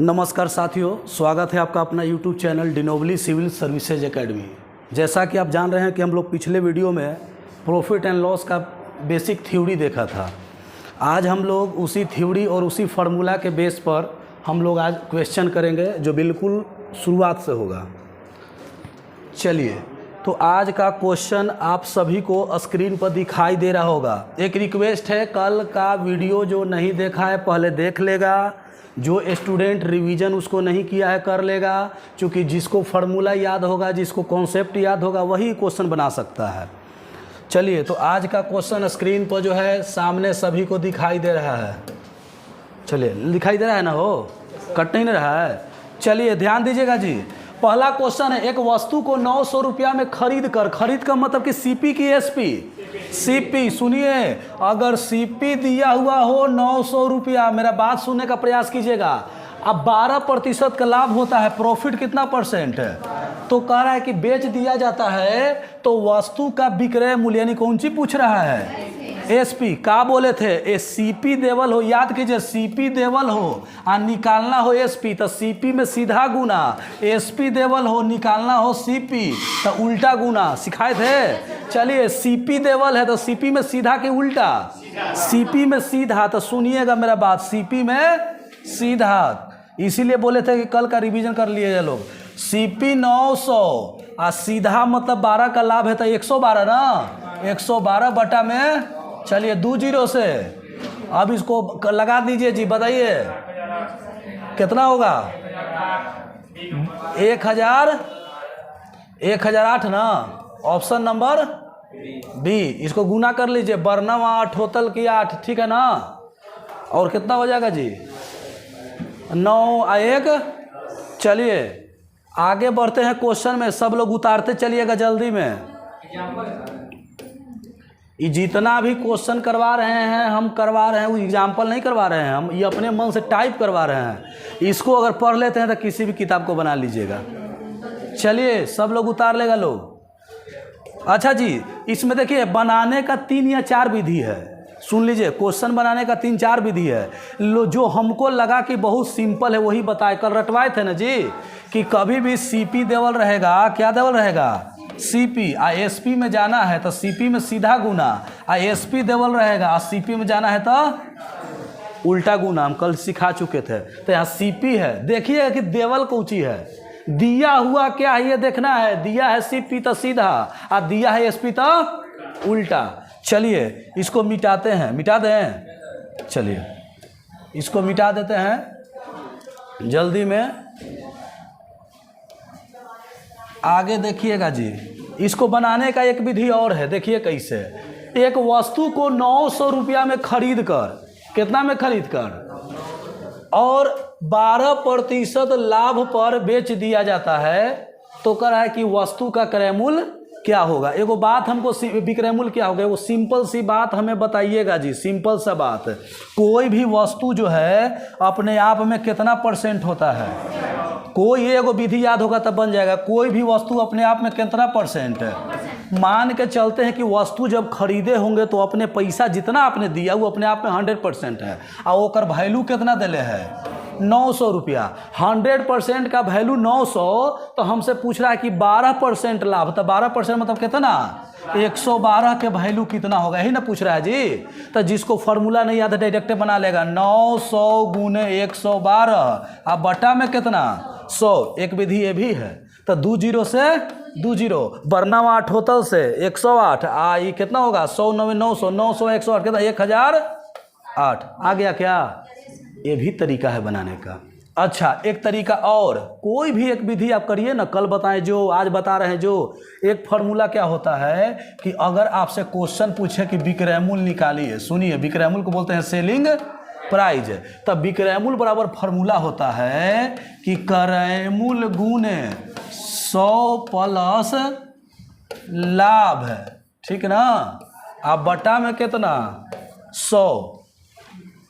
नमस्कार साथियों, स्वागत है आपका अपना YouTube चैनल डिनोबली सिविल सर्विसेज एकेडमी। जैसा कि आप जान रहे हैं कि हम लोग पिछले वीडियो में प्रॉफिट एंड लॉस का बेसिक थ्योरी देखा था। आज हम लोग उसी थ्योरी और उसी फार्मूला के बेस पर हम लोग आज क्वेश्चन करेंगे जो बिल्कुल शुरुआत से होगा। चलिए, तो आज का क्वेश्चन आप सभी को स्क्रीन पर दिखाई दे रहा होगा। एक रिक्वेस्ट है, कल का वीडियो जो नहीं देखा है पहले देख लेगा, जो स्टूडेंट रिवीजन उसको नहीं किया है कर लेगा, क्योंकि जिसको फार्मूला याद होगा, जिसको कॉन्सेप्ट याद होगा वही क्वेश्चन बना सकता है। चलिए, तो आज का क्वेश्चन स्क्रीन पर जो है सामने सभी को दिखाई दे रहा है। चलिए, दिखाई दे रहा है ना, हो कट नहीं रहा है। चलिए ध्यान दीजिएगा जी। पहला क्वेश्चन है, एक वस्तु को 900 रुपया में खरीद का मतलब कि सीपी की एसपी। सीपी सुनिए, अगर सीपी दिया हुआ हो 900 रुपया, मेरा बात सुनने का प्रयास कीजिएगा। अब 12% का लाभ होता है, प्रॉफिट कितना परसेंट है? तो कह रहा है कि बेच दिया जाता है, तो वस्तु का विक्रय मूल्य यानी कौन सी पूछ रहा है? एसपी का बोले थे, ए सीपी देवल हो, याद कीजिए सीपी देवल हो और निकालना हो एसपी, तो सीपी में सीधा गुना, एसपी देवल हो निकालना हो सीपी तो उल्टा गुना, सिखाए थे। चलिए, सीपी देवल है तो सीपी में सीधा कि उल्टा? सीपी में सीधा। तो सुनिएगा मेरा बात, सीपी में सीधा, इसीलिए बोले थे कि कल का रिवीजन कर लिए लोग। सीपी 900 और सीधा मतलब 12 का लाभ है तो 112 ना, 112 बटा में, चलिए 2 जीरो से अब इसको लगा दीजिए जी, बताइए कितना होगा? 1008 ना, ऑप्शन नंबर बी। इसको गुना कर लीजिए, बरनम 8 होतल की 8, ठीक है ना। और कितना हो जाएगा जी? 9 और 1। चलिए आगे बढ़ते हैं क्वेश्चन में, सब लोग उतारते चलिएगा जल्दी में। ये जितना भी क्वेश्चन करवा रहे हैं हम करवा रहे हैं, वो एग्जाम्पल नहीं करवा रहे हैं हम, ये अपने मन से टाइप करवा रहे हैं। इसको अगर पढ़ लेते हैं तो किसी भी किताब को बना लीजिएगा। चलिए सब लोग उतार लेगा लोग। अच्छा जी, इसमें देखिए बनाने का 3 या 4 विधि है। सुन लीजिए, क्वेश्चन बनाने का 3-4 विधि है। जो हमको लगा कि बहुत सिंपल है वही बताए, कल रटवाए थे ना जी कि कभी भी सीपी देवल रहेगा, क्या देवल रहेगा? सीपी। आ एसपी में जाना है तो सीपी में सीधा गुना, आ एसपी देवल रहेगा, आ सीपी में जाना है तो उल्टा गुना। हम कल सिखा चुके थे। तो यहाँ सीपी है, देखिए कि देवल कौची है, दिया हुआ क्या है ये देखना है। दिया है सीपी तो सीधा, आ दिया है एसपी तो उल्टा। चलिए इसको मिटाते हैं, मिटा दें। चलिए इसको मिटा देते हैं जल्दी में। आगे देखिएगा जी, इसको बनाने का एक विधि और है, देखिए कैसे। एक वस्तु को 900 रुपया में खरीद कर, कितना में खरीद कर, और 12% लाभ पर बेच दिया जाता है, तो कह रहा है कि वस्तु का क्रय मूल्य क्या होगा। एगो बात हमको, विक्रय मूल्य क्या होगा, वो सिंपल सी बात हमें बताइएगा जी, सिंपल सा बात। कोई भी वस्तु जो है अपने आप में कितना परसेंट होता है? कोई एगो विधि याद होगा तब बन जाएगा। कोई भी वस्तु अपने आप में कितना परसेंट है? मान के चलते हैं कि वस्तु जब खरीदे होंगे तो अपने पैसा जितना आपने दिया वो अपने आप में 100% है, और ओकर वैल्यू कितना दिले है? 900 रुपया। 100% का वैल्यू 900, तो हमसे पूछ रहा है कि 12% लाभ, तो 12% मतलब कितना? 112 के वैल्यू कितना होगा, यही ना पूछ रहा है जी। तो जिसको फार्मूला नहीं याद है डायरेक्ट बना लेगा, 900 गुने 112 अब बटा में कितना? 100। एक विधि ये भी है। तो 2 जीरो से 2 जीरो, बरनम 8 होतल से 108, ये कितना होगा? 100 9 900, 900 108 कितना? 1008। आ गया क्या? ये भी तरीका है बनाने का। अच्छा, एक तरीका और, कोई भी एक विधि आप करिए ना, कल बताएं जो आज बता रहे हैं। जो एक फार्मूला क्या होता है कि अगर आपसे क्वेश्चन पूछे कि विक्रय मूल्य निकालिए, सुनिए, विक्रय मूल्य को बोलते हैं सेलिंग प्राइस। तब विक्रय मूल्य बराबर फार्मूला होता है कि क्रय मूल्य गुने 100 प्लस लाभ है, ठीक ना, आप बटा में कितना? 100।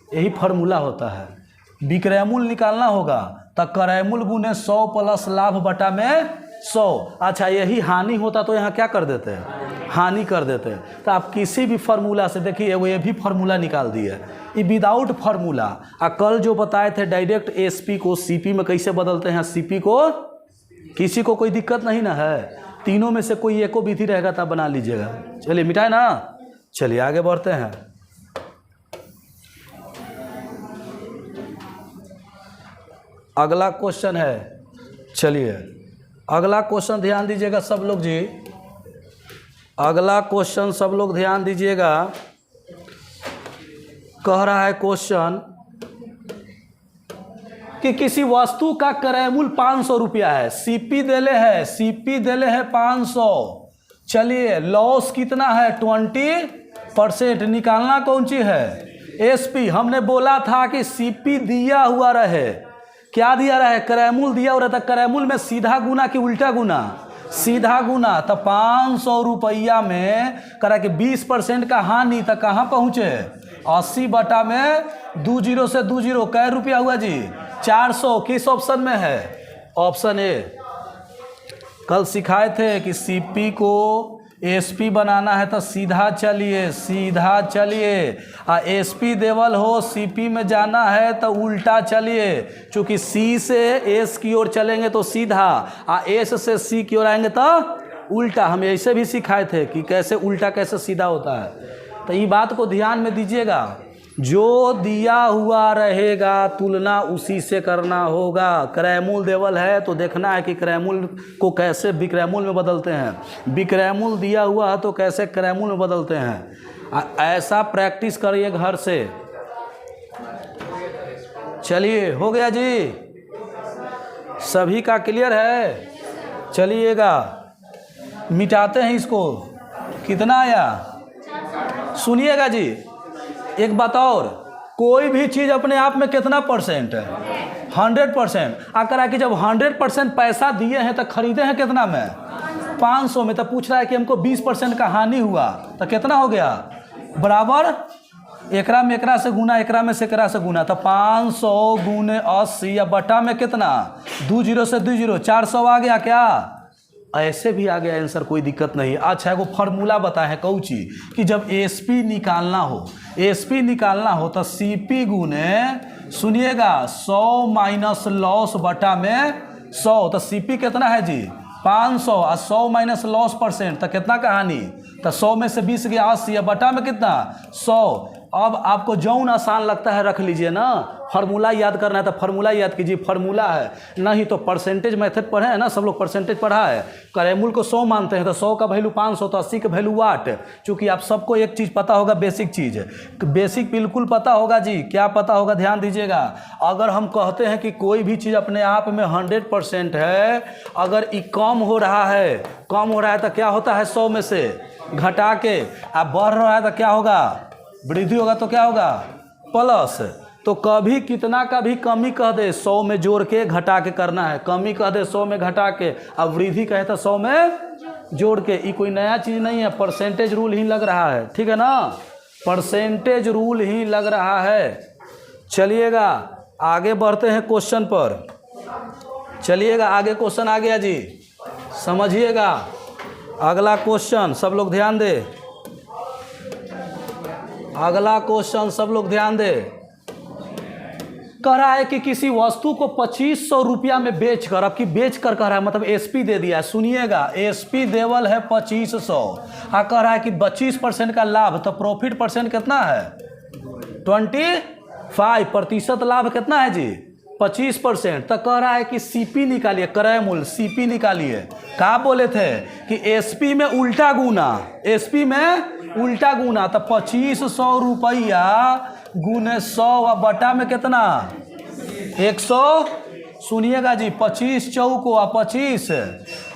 यही फार्मूला होता है। विक्रय मूल्य निकालना होगा तो क्रय मूल्य गुने 100 प्लस लाभ बटा में 100। अच्छा, यही हानि होता तो यहाँ क्या कर देते हैं? हानि कर देते हैं। तो आप किसी भी फार्मूला से देखिए, वो ये भी फार्मूला निकाल दिया है, ये विदाउट फार्मूला। कल जो बताए थे डायरेक्ट एसपी को सीपी में कैसे बदलते हैं, सीपी को, किसी को कोई दिक्कत नहीं ना है, तीनों में से कोई एको विधि रहेगा तो आप बना लीजिएगा। चलिए मिटाए ना, चलिए आगे बढ़ते हैं। अगला क्वेश्चन है, चलिए अगला क्वेश्चन ध्यान दीजिएगा सब लोग जी, अगला क्वेश्चन सब लोग ध्यान दीजिएगा। कह रहा है क्वेश्चन कि किसी वस्तु का क्रय मूल्य 500 रुपया है, सीपी देले है, सीपी देले है 500। चलिए लॉस कितना है, 20%। निकालना कौन सी है, एसपी। हमने बोला था कि सीपी दिया हुआ रहे, क्या दिया रहे, क्रय मूल्य दिया हुआ रहता। क्रय मूल्य में सीधा गुना कि उल्टा गुना, सीधा गुना। तो 500 रुपया में करा कि 20% का हानि, तो कहाँ पहुँचे, 80 बटा में 2 जीरो से 2 जीरो, कै रुपया हुआ जी, 400। किस ऑप्शन में है, ऑप्शन ए। कल सिखाए थे कि सीपी को एसपी बनाना है तो सीधा चलिए, सीधा चलिए। एसपी देवल हो, सीपी में जाना है तो उल्टा चलिए। चूँकि सी से एस की ओर चलेंगे तो सीधा, एस से सी की ओर आएंगे तो उल्टा। हम ऐसे भी सिखाए थे कि कैसे उल्टा कैसे सीधा होता है। तो ये बात को ध्यान में दीजिएगा, जो दिया हुआ रहेगा तुलना उसी से करना होगा। क्रय मूल्य देवल है तो देखना है कि क्रय मूल्य को कैसे विक्रय मूल्य में बदलते हैं, विक्रय मूल्य दिया हुआ है तो कैसे क्रय मूल्य में बदलते हैं। ऐसा प्रैक्टिस करिए घर से। चलिए हो गया जी, सभी का क्लियर है। चलिएगा मिटाते हैं इसको। कितना आया सुनिएगा जी, एक बात और, कोई भी चीज़ अपने आप में कितना परसेंट है, 100%। आकर आके जब 100% पैसा दिए हैं तो खरीदे हैं कितना में, 500 में। तो पूछ रहा है कि हमको 20% का हानि हुआ तो कितना हो गया, बराबर एकरा में एकरा से गुना, एकरा में से एकरा से गुना। तो 500 गुने 80 या बटा में कितना, 2 जीरो से 2 जीरो, 400 आ गया क्या, ऐसे भी आ गया आंसर, कोई दिक्कत नहीं। अच्छा एगो फार्मूला बताए हैं कौची, कि जब एसपी निकालना हो, एसपी निकालना हो तो सीपी गुने, सुनिएगा, 100 माइनस लॉस बटा में 100। तो सीपी कितना है जी 500 और 100 माइनस लॉस परसेंट तो कितना कहानी, तो 100 में से 20 गया 80 या बटा में कितना 100। अब आपको जौन आसान लगता है रख लीजिए ना, फार्मूला याद करना है तो फार्मूला याद कीजिए, फार्मूला है। नहीं तो परसेंटेज मेथड पढ़े हैं ना, सब लोग परसेंटेज पढ़ा है। क्रय मूल्य को 100 मानते हैं तो 100 का वैल्यू 500, तो 80 का वैल्यू वाट। चूँकि आप सबको एक चीज़ पता होगा, बेसिक चीज़, बेसिक बिल्कुल पता होगा जी। क्या पता होगा, ध्यान दीजिएगा। अगर हम कहते हैं कि कोई भी चीज़ अपने आप में 100% है, अगर ये कम हो रहा है, कम हो रहा है तो क्या होता है, 100 में से घटा के, अब बढ़ रहा है तो क्या होगा, वृद्धि होगा तो क्या होगा, प्लस। तो कभी कितना का भी कमी कह दे 100 में जोड़ के घटा के करना है, कमी कह दे 100 में घटा के, अब वृद्धि कहे तो 100 में जोड़ के। ये कोई नया चीज़ नहीं है, परसेंटेज रूल ही लग रहा है, ठीक है ना, परसेंटेज रूल ही लग रहा है। चलिएगा आगे बढ़ते हैं क्वेश्चन पर। चलिएगा आगे क्वेश्चन आ गया जी, समझिएगा। अगला क्वेश्चन सब लोग ध्यान दे, अगला क्वेश्चन सब लोग ध्यान दे। कह रहा है कि किसी वस्तु को 2500 रुपया में बेचकर, अब की बेचकर कह रहा है मतलब एसपी दे दिया, सुनिएगा, एसपी देवल है 2500, कह रहा है कि 25% का लाभ, तो प्रॉफिट परसेंट कितना है 25%, लाभ कितना है जी 25%। तो कह रहा है कि सीपी निकालिए, क्रय मूल्य सीपी निकालिए। क्या बोले थे कि एसपी में उल्टा गुना, एसपी में उल्टा गुना, तो 2500 रुपया गुने 100 और बटा में कितना 100। सुनिएगा जी, 25 चौको और 25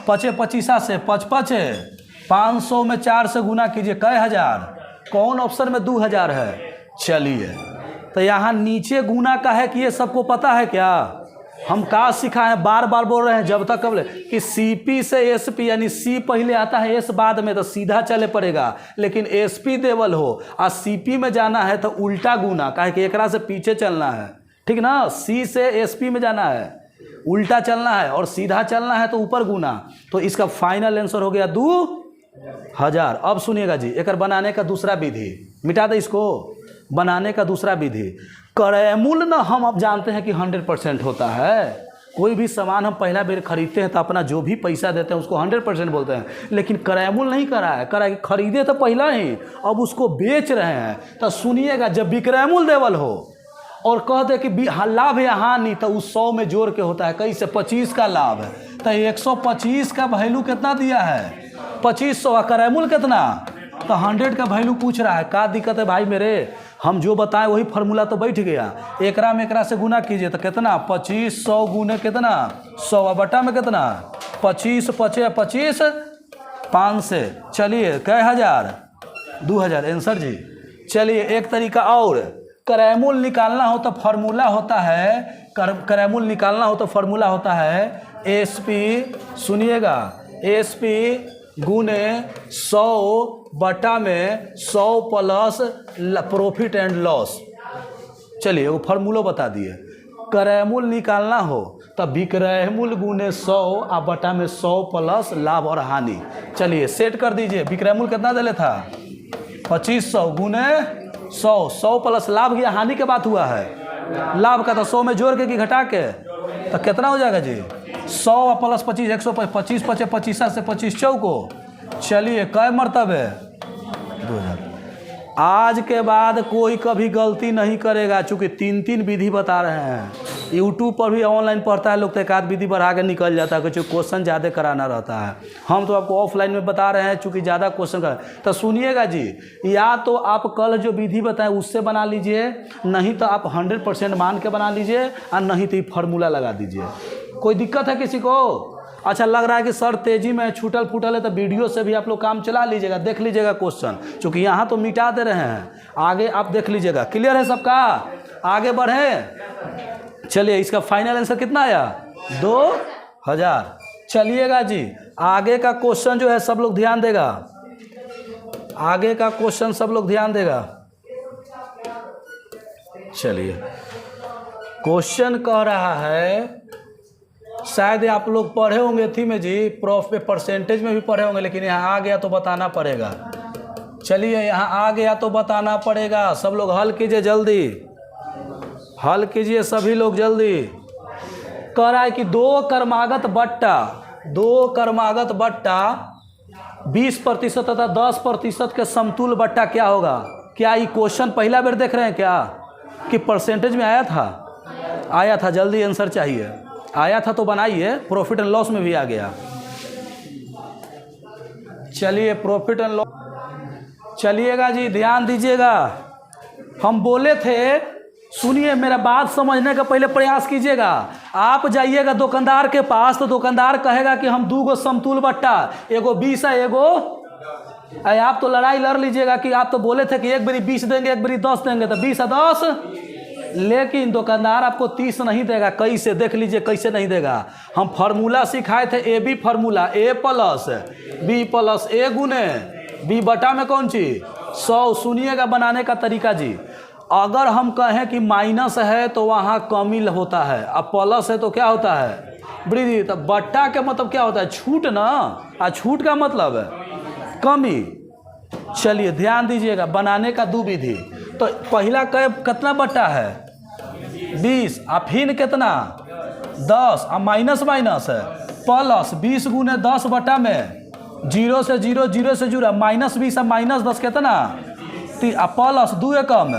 पचे 25 से 55, 500 में 4 से गुना कीजिए, कै हजार, कौन ऑप्शन में 2000 है। चलिए तो यहाँ नीचे गुना का है कि ये सबको पता है क्या, हम का सिखा है, बार बार बोल रहे हैं जब तक कब कि सीपी से एसपी, यानी सी पहले आता है एस बाद में, तो सीधा चले पड़ेगा। लेकिन एसपी देवल हो और सीपी में जाना है तो उल्टा गुना, काहे कि एकरा से पीछे चलना है, ठीक ना, सी से एसपी में जाना है उल्टा चलना है, और सीधा चलना है तो ऊपर गुना। तो इसका फाइनल आंसर हो गया 2 1000। अब सुनिएगा जी, एक बनाने का दूसरा विधि, मिटा दे इसको, बनाने का दूसरा विधि। क्रयमूल्य ना हम अब जानते हैं कि 100% होता है। कोई भी सामान हम पहला बेर खरीदते हैं तो अपना जो भी पैसा देते हैं उसको 100% बोलते हैं, लेकिन क्रयमूल्य नहीं करा है, खरीदे तो पहला ही, अब उसको बेच रहे हैं। तो सुनिएगा, जब विक्रयमूल्य देवल हो और कह दे कि लाभ या हानि, तो उस 100 में जोड़ के होता है। कैसे? 25 का लाभ है तो 125 का वैल्यू कितना दिया है? 2500। क्रयमूल्य कितना? तो 100 का वैल्यू पूछ रहा है। क्या दिक्कत है भाई मेरे? हम जो बताएं वही फार्मूला तो बैठ गया। एकरा में एकरा से गुना कीजिए तो कितना? 2500 गुने कितना? 100 बटा में कितना? 25 पचे 25 5 से, चलिए कई हजार? 2000 आंसर जी। चलिए एक तरीका और, क्रयमूल्य निकालना हो तो फार्मूला होता है, क्रयमूल्य निकालना हो तो फार्मूला होता है SP, सुनिएगा, SP गुने 100 बटा में 100 प्लस प्रॉफिट एंड लॉस। चलिए वो फार्मूला बता दिए। क्रयमूल्य निकालना हो तब विक्रयमूल्य गुने 100 और बटा में 100 प्लस लाभ और हानि। चलिए सेट कर दीजिए। विक्रयमूल्य कितना दिले था? 2500 गुने 100, 100 प्लस लाभ या हानि के बात हुआ है। लाभ का तो 100 में जोड़ के कि घटा के, तो कितना हो जाएगा जी? 100 प्लस 25 125 पचे 25 से 25 चौको। चलिए कै मरतबे? 2000। आज के बाद कोई कभी गलती नहीं करेगा, चूँकि 3 विधि बता रहे हैं। यूट्यूब पर भी ऑनलाइन पढ़ता है लोग तो एक आध विधि बढ़ा के निकल जाता है, क्योंकि क्वेश्चन ज़्यादा कराना रहता है। हम तो आपको ऑफलाइन में बता रहे हैं चूँकि ज़्यादा क्वेश्चन का। तो सुनिएगा जी, या तो आप कल जो विधि बताएं उससे बना लीजिए, नहीं तो आप 100% मान के बना लीजिए, और नहीं तो फार्मूला लगा दीजिए। कोई दिक्कत है किसी को? अच्छा लग रहा है कि सर तेजी में छूटल फूटल है, तो वीडियो से भी आप लोग काम चला लीजिएगा, देख लीजिएगा क्वेश्चन, क्योंकि यहाँ तो मिटा दे रहे हैं, आगे आप देख लीजिएगा। क्लियर है सबका? आगे बढ़े। चलिए इसका फाइनल आंसर कितना आया? 2000। चलिएगा जी, आगे का क्वेश्चन जो है सब लोग ध्यान देगा, आगे का क्वेश्चन सब लोग ध्यान देगा। चलिए क्वेश्चन कह रहा है, शायद आप लोग पढ़े होंगे थी में जी, प्रॉफ पे परसेंटेज में भी पढ़े होंगे, लेकिन यहाँ आ गया तो बताना पड़ेगा। चलिए यहाँ आ गया तो बताना पड़ेगा। सब लोग हल कीजिए, जल्दी हल कीजिए सभी लोग जल्दी। कह रहा है कि 2 कर्मागत बट्टा 20% तथा 10% के समतुल्य बट्टा क्या होगा? क्या ये क्वेश्चन पहला बार देख रहे हैं क्या कि परसेंटेज में आया था? आया था, जल्दी आंसर चाहिए। आया था तो बनाइए, प्रॉफिट एंड लॉस में भी आ गया। चलिए प्रॉफिट एंड लॉस, चलिएगा जी ध्यान दीजिएगा। हम बोले थे, सुनिए मेरा बात समझने का पहले प्रयास कीजिएगा। आप जाइएगा दुकानदार के पास तो दुकानदार कहेगा कि हम 2 समतुल्य बट्टा, एगो 20 है एगो, आप तो लड़ाई लड़ लीजिएगा कि आप तो बोले थे कि एक बारी 20 देंगे एक बारी 10 देंगे, तो 20 है 10, लेकिन दुकानदार आपको 30 नहीं देगा। कैसे? देख लीजिए कैसे नहीं देगा। हम फार्मूला सिखाए थे, AB formula, A plus B plus A गुने B बटा में कौन चीज? 100। सुनिएगा बनाने का तरीका जी, अगर हम कहें कि माइनस है तो वहाँ कमी होता है, अब प्लस है तो क्या होता है? वृद्धि। तो बट्टा का मतलब क्या होता है? छूट ना, और छूट का मतलब है कमी। चलिए ध्यान दीजिएगा, बनाने का 2 विधि। तो पहला कितना बट्टा है? 20, और फिर कितना? 10, और माइनस है प्लस 20 गुने 10 बटा में 0 से 0 0 से जुड़ा माइनस 20 और माइनस 10 कितना? प्लस 2 एकम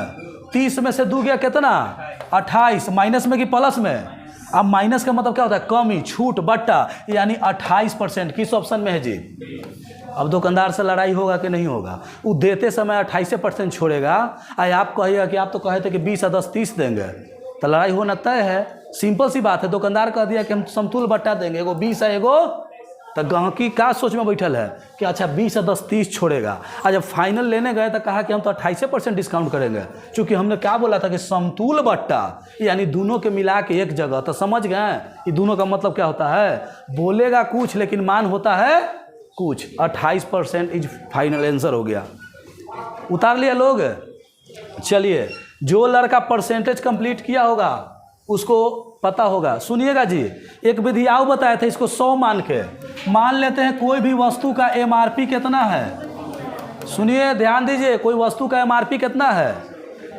30 में से 2 गया कितना? 28, माइनस में कि प्लस में? अब माइनस का मतलब क्या होता है? कमी, छूट, बट्टा, यानी 28%। किस ऑप्शन में है जी? अब दुकानदार से लड़ाई होगा कि नहीं होगा? वो देते समय 28% छोड़ेगा, आप कहिएगा कि आप तो कहे थे कि 20 और 10 30 देंगे, तो लड़ाई होना तय है। सिंपल सी बात है, दुकानदार कह दिया कि हम समतुल्य बट्टा देंगे, एगो 20 है एगो, तो गहकी का सोच में बैठल है कि अच्छा 20 और 10 30 छोड़ेगा। जब फाइनल लेने गए तो कहा कि हम तो 28% डिस्काउंट करेंगे, क्योंकि हमने क्या बोला था कि समतुल्य बट्टा यानी दोनों के मिला के एक जगह। तो समझ गए ये दोनों का मतलब क्या होता है? बोलेगा कुछ लेकिन मान होता है कुछ। 28% इज फाइनल आंसर हो गया। उतार लिया लोग? चलिए जो लड़का परसेंटेज कंप्लीट किया होगा उसको पता होगा। सुनिएगा जी, एक विधि आओ बताया था, इसको 100 मान के मान लेते हैं कोई भी वस्तु का एमआरपी कितना है। सुनिए ध्यान दीजिए, कोई वस्तु का एमआरपी कितना है,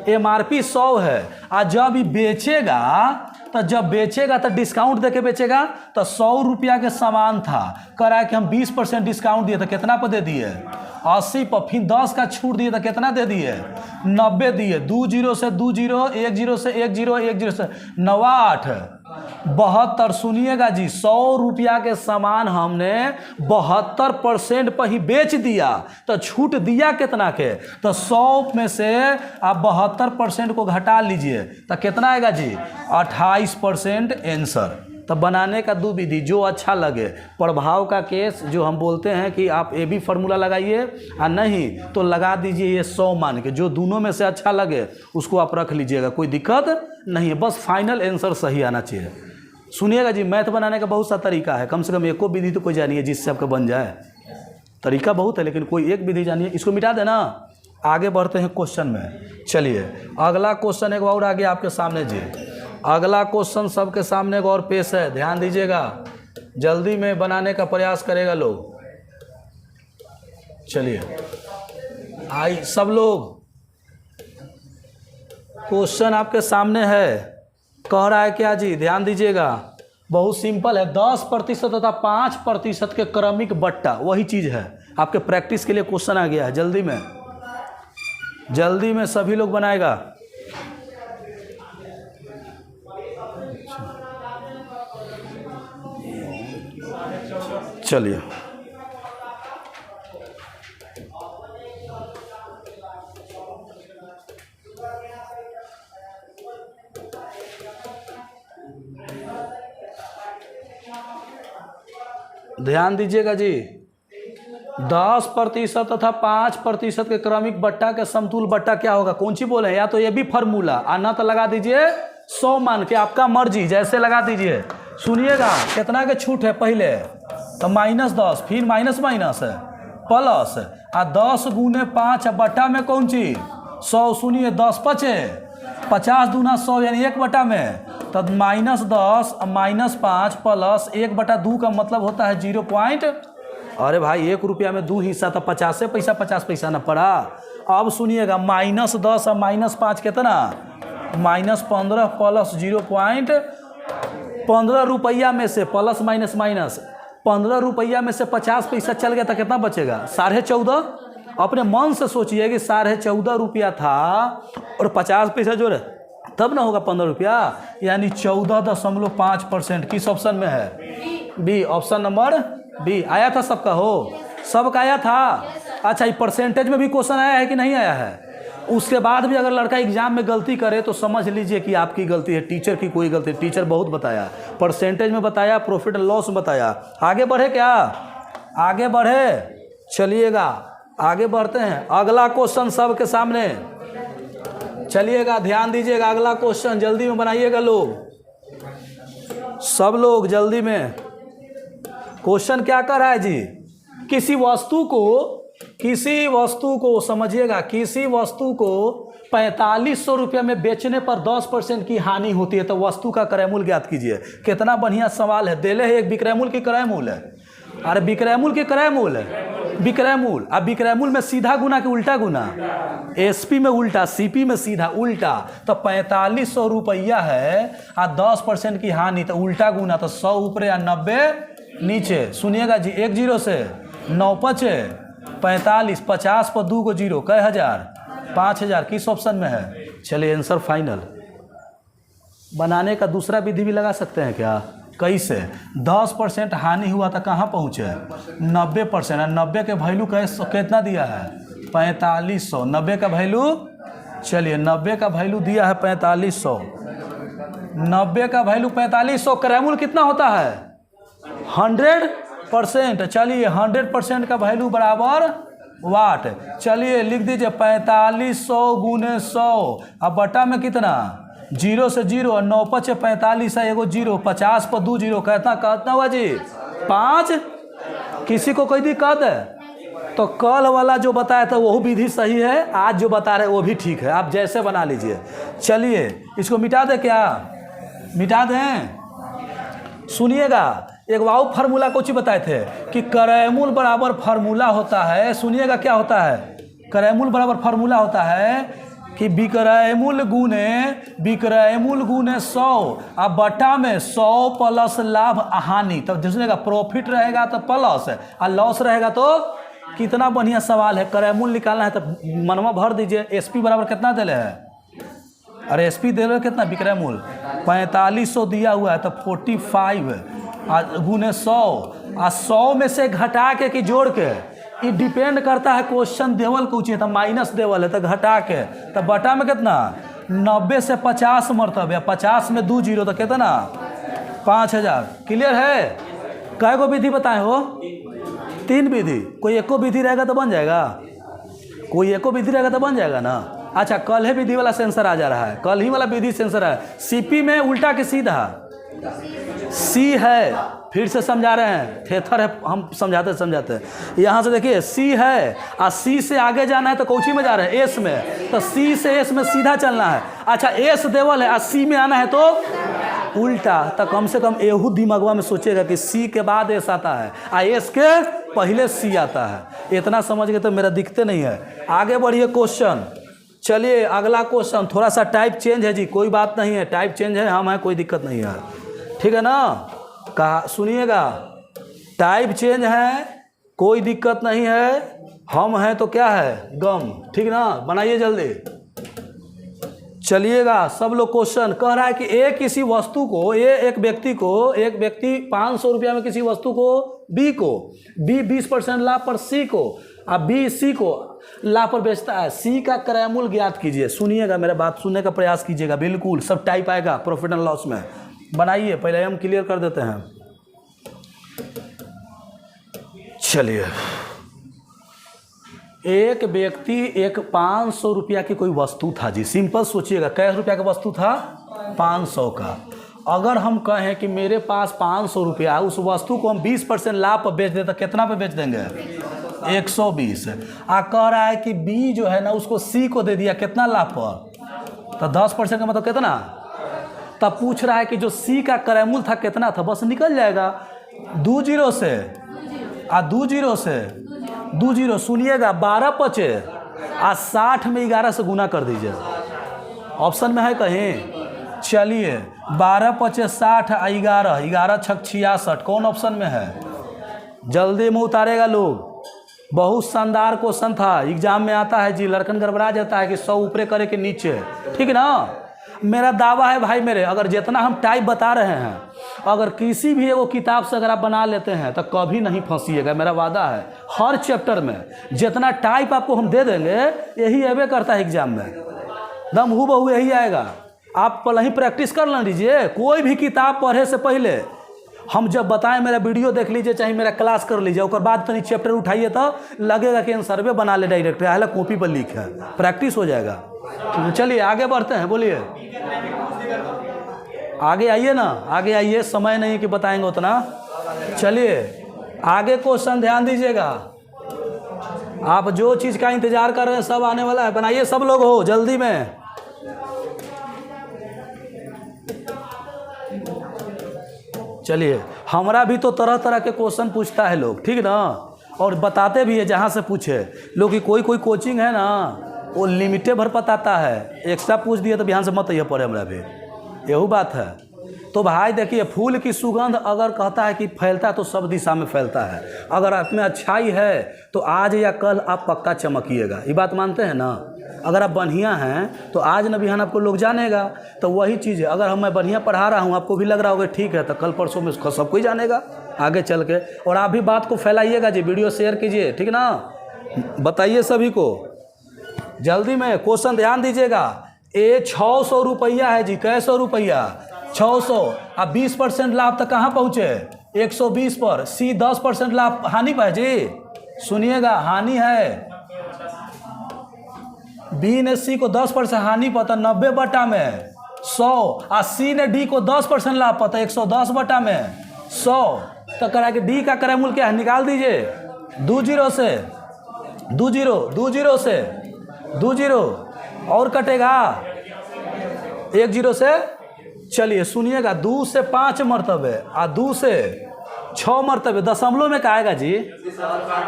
एमआरपी 100 है। और जब बेचेगा जब बेचेगा तो डिस्काउंट देके बेचेगा, तो 100 रुपया के सामान था, करा कि हम 20% डिस्काउंट दिए तो कितना पर दे दिए, 80 पर, फिर 10 का छूट दिए तो कितना दे दिए, 90 दिए। 2 जीरो से 2 जीरो, 1 जीरो से 1 जीरो, 1 जीरो से 9 8 72। सुनिएगा जी, 100 रुपया के सामान हमने 72% पर ही बेच दिया, तो छूट दिया कितना के, तो 100 में से आप 72% को घटा लीजिए तो कितना आएगा जी, 28% आंसर। तब बनाने का दो विधि, जो अच्छा लगे। प्रभाव का केस जो हम बोलते हैं कि आप ए बी फार्मूला लगाइए, और नहीं तो लगा दीजिए ये 100 मान के, जो दोनों में से अच्छा लगे उसको आप रख लीजिएगा, कोई दिक्कत नहीं है, बस फाइनल आंसर सही आना चाहिए। सुनिएगा जी, मैथ बनाने का बहुत सा तरीका है, कम से कम एको विधि तो कोई जानिए जिससे आपका बन जाए। तरीका बहुत है लेकिन कोई एक विधि जानिए। इसको मिटा देना, आगे बढ़ते हैं क्वेश्चन में। चलिए अगला क्वेश्चन एक और आगे आपके सामने जी, अगला क्वेश्चन सबके सामने एक और पेश है, ध्यान दीजिएगा, जल्दी में बनाने का प्रयास करेगा लोग। चलिए आई सब लोग, क्वेश्चन आपके सामने है, कह रहा है क्या जी, ध्यान दीजिएगा, बहुत सिंपल है। 10% तथा 5% के क्रमिक बट्टा, वही चीज़ है, आपके प्रैक्टिस के लिए क्वेश्चन आ गया है। जल्दी में सभी लोग बनाएगा। चलिए ध्यान दीजिएगा जी, 10% तथा 5% के क्रमिक बट्टा के समतुल बट्टा क्या होगा, कौन सी बोले, या तो ये भी फार्मूला, और ना तो लगा दीजिए 100 मान के, आपका मर्जी जैसे लगा दीजिए। सुनिएगा कितना के छूट है, पहले तो -10, फिर माइनस है प्लस, और 10 गुने 5 बट्टा में कौन चीज 100। सुनिए 10 5 50 दूना 100 यानी 1 बटा में, तब -10 -5 प्लस 1/2 का मतलब होता है 0. अरे भाई 1 रुपया में 2 हिस्सा, तो 50 पैसा 50 पैसा ना पड़ा। अब सुनिएगा -10 और -5 कितना, -15 प्लस 0.15 रुपया में से प्लस माइनस 15 रुपया में से 50 पैसा चल गया तो कितना बचेगा, 14.5। अपने मन से सोचिए कि 14.5 रुपया था और 50 पैसा जो तब ना होगा 15 रुपया, यानी 14.5%। किस ऑप्शन में है, बी, ऑप्शन नंबर बी। आया था सबका, हो सबका आया था। अच्छा, ये परसेंटेज में भी क्वेश्चन आया है कि नहीं आया है। उसके बाद भी अगर लड़का एग्जाम में गलती करे तो समझ लीजिए कि आपकी गलती है, टीचर की कोई गलती। टीचर बहुत बताया, परसेंटेज में बताया, प्रॉफिट एंड लॉस में बताया। आगे बढ़े क्या, आगे बढ़े, चलिएगा आगे बढ़ते हैं। अगला क्वेश्चन सबके सामने, चलिएगा ध्यान दीजिएगा, अगला क्वेश्चन जल्दी में बनाइएगा लोग, सब लोग जल्दी में। क्वेश्चन क्या कर रहा है जी, किसी वस्तु को समझिएगा, किसी वस्तु को 4500 रुपये में बेचने पर 10% की हानि होती है, तो वस्तु का क्रय मूल्य ज्ञात कीजिए। कितना बढ़िया सवाल है, देले है एक विक्रय मूल्य की क्रय मूल्य है। अरे विक्रय मूल्य की क्रय मूल्य है, विक्रय मूल्य। अब विक्रय मूल्य में सीधा गुना कि उल्टा गुना, एसपी में उल्टा, सीपी में सीधा उल्टा। तो 4500 रुपया है और 10% की हानि, तो उल्टा गुना, तो 100 ऊपर या 90 नीचे। सुनिएगा जी, 1 जीरो से 9 5 45, 50 पर 2 को जीरो, कई हजार, 5000। किस ऑप्शन में है, चलिए आंसर फाइनल। बनाने का दूसरा विधि भी लगा सकते हैं क्या, कैसे, 10% हानि हुआ था, कहाँ पहुँचे 90%। 90 के वैल्यू कितना दिया है 4500, 90 का वैल्यू, चलिए 90 का वैल्यू दिया है 4500, 90 का वैल्यू 4500। क्रय मूल्य कितना होता है 100%। चलिए 100% का वैल्यू बराबर वाट, चलिए लिख दीजिए 4500 गुने 100, अब बटा में कितना, 0 से 0 और 9 5 45 है, एगो 0, 50 पर 2 जीरो, कितना हुआ जी 5। किसी को कोई दिक्कत है, तो कल वाला जो बताया था वो विधि सही है, आज जो बता रहे वो भी ठीक है, आप जैसे बना लीजिए। चलिए इसको मिटा दे क्या, मिटा दें? सुनिएगा, एक वाउ फार्मूला कुछ बताए थे कि करैमूल बराबर फार्मूला होता है। सुनिएगा क्या होता है, करैमूल बराबर फार्मूला होता है कि विक्रयमूल गुने 100 अब बटा में 100 प्लस लाभ हानि। तब सुनिएगा, प्रॉफिट रहेगा तो प्लस और लॉस रहेगा तो। कितना बढ़िया सवाल है। करैमूल निकालना है तो मनवा भर दीजिए। एसपी बराबर कितना दे रहे हैं? अरे एसपी दे रहे कितना? विक्रयमूल 4500 दिया हुआ है तो 45 गुने 100 और 100 में से घटा के कि जोड़ के, ये डिपेंड करता है क्वेश्चन देवल को चाहिए तो माइनस देवल है तो घटा के, तो बटा में कितना 90 से 50 मरतबे, 50 में 2 जीरो तो कितना 5000। क्लियर है? कै गो विधि बताए हो? 3 विधि। कोई एको विधि रहेगा तो बन जाएगा, कोई एको विधि रहेगा तो बन जाएगा ना। अच्छा, कल है विधि वाला सेंसर आ जा रहा है, कल ही वाला विधि सेंसर है। सीपी में उल्टा के सीधा सी है, फिर से समझा रहे हैं, थेथर है, हम समझाते यहाँ से देखिए सी है और सी से आगे जाना है तो कौची में जा रहे हैं? एस में, तो सी से एस में सीधा चलना है। अच्छा, एस देवल है और सी में आना है तो उल्टा, तो कम से कम एहू दिमागवा में सोचेगा कि सी के बाद एस आता है और एस के पहले सी आता है। इतना समझ गए तो मेरा दिखते नहीं है। आगे बढ़िए क्वेश्चन। चलिए अगला क्वेश्चन, थोड़ा सा टाइप चेंज है जी, कोई बात नहीं है, टाइप चेंज है, हम हैं, कोई दिक्कत नहीं है, ठीक है ना। कहा सुनिएगा, टाइप चेंज है, कोई दिक्कत नहीं है, हम हैं तो क्या है गम, ठीक ना। बनाइए जल्दी। चलिएगा सब लोग। क्वेश्चन कह रहा है कि एक किसी वस्तु को, एक व्यक्ति 500 रुपया में किसी वस्तु को बी 20% लाभ पर सी को और बी सी को लाभ पर बेचता है। सी का क्रयमूल ज्ञात कीजिए। सुनिएगा, मेरा बात सुनने का प्रयास कीजिएगा, बिल्कुल सब टाइप आएगा प्रॉफिट एंड लॉस में। बनाइए, पहले हम क्लियर कर देते हैं। चलिए, एक व्यक्ति, एक 500 रुपया की कोई वस्तु था जी, सिंपल सोचिएगा, कै रुपया का वस्तु था? 500 का। अगर हम कहें कि मेरे पास 500 रुपया, उस वस्तु को हम 20% लाभ पर बेच दें तो कितना पे बेच देंगे? 120। कह रहा है कि बी जो है ना उसको सी को दे दिया कितना लाभ पर? तो 10% का मतलब कितना? तब पूछ रहा है कि जो सी का क्रयमूल था कितना था? बस निकल जाएगा 2 जीरो से और 2 जीरो से 2 जीरो। सुनिएगा, 12 पचे और 60 में 11 से गुना कर दीजिए। ऑप्शन में है कहीं? चलिए, 12 पचे 60 और 11 छक 66, कौन ऑप्शन में है? जल्दी में उतारेगा लोग। बहुत शानदार क्वेश्चन था, एग्जाम में आता है जी, लड़कन गड़बड़ा जाता है कि 100 ऊपरे करे के नीचे, ठीक ना। मेरा दावा है भाई मेरे, अगर जितना हम टाइप बता रहे हैं, अगर किसी भी एगो किताब से अगर आप बना लेते हैं तो कभी नहीं फंसिएगा, मेरा वादा है। हर चैप्टर में जितना टाइप आपको हम दे देंगे, यही अवे करता है एग्जाम में, दम हूबहू यही आएगा। आप पहले ही प्रैक्टिस कर लीजिए। कोई भी किताब पढ़े से पहले हम जब बताएं, मेरा वीडियो देख लीजिए, चाहे मेरा क्लास कर लीजिए, उसके बाद तनी चैप्टर उठाइए तो लगेगा कि सर्वे बना ले डायरेक्ट, है कॉपी पर लिख है, प्रैक्टिस हो जाएगा। तो चलिए आगे बढ़ते हैं, बोलिए आगे आइए ना, आगे आइए, समय नहीं कि बताएंगे उतना। चलिए आगे क्वेश्चन ध्यान दीजिएगा। आप जो चीज़ का इंतजार कर रहे हैं सब आने वाला है। बनाइए सब लोग, हो जल्दी में। चलिए, हमारा भी तो तरह तरह के क्वेश्चन पूछता है लोग, ठीक ना, और बताते भी है जहाँ से पूछे लोग। कि कोई कोचिंग है ना, वो लिमिटेड भर बताता है, एक्स्ट्रा पूछ दिया तो ध्यान से मत ये पड़े, हमारा भी यही बात है। तो भाई देखिए, फूल की सुगंध अगर कहता है कि फैलता है तो सब दिशा में फैलता है। अगर आप में अच्छाई है तो आज या कल आप पक्का चमकिएगा, ये बात मानते हैं ना। अगर आप बढ़िया हैं तो आज न बिहान आपको लोग जानेगा। तो वही चीज़ है, अगर मैं बढ़िया पढ़ा रहा हूँ, आपको भी लग रहा होगा ठीक है, तो कल परसों में सब कोई जानेगा आगे चल के। और आप भी बात को फैलाइएगा जी, वीडियो शेयर कीजिए, ठीक ना। बताइए सभी को जल्दी में। क्वेश्चन ध्यान दीजिएगा। 600 रुपया है जी, कैसो रुपया? 600। अब 20% लाभ तक कहाँ पहुँचे? 120 पर। सी 10% लाभ हानि पर जी, सुनिएगा, हानि है। बी ने सी को 10% हानि पता 90 बटा में 100, और सी ने डी को 10% लाभ पता 110 बटा में 100। तो करा कि डी का क्रयमूल क्या है? निकाल दीजिए। 2 जीरो से 2 जीरो, 2 जीरो से 2 जीरो और कटेगा 1 जीरो से चलिए सुनिएगा, 2 से 5 मरतबे और 2 से 6 मरतबे दशमलव में क्या आएगा जी?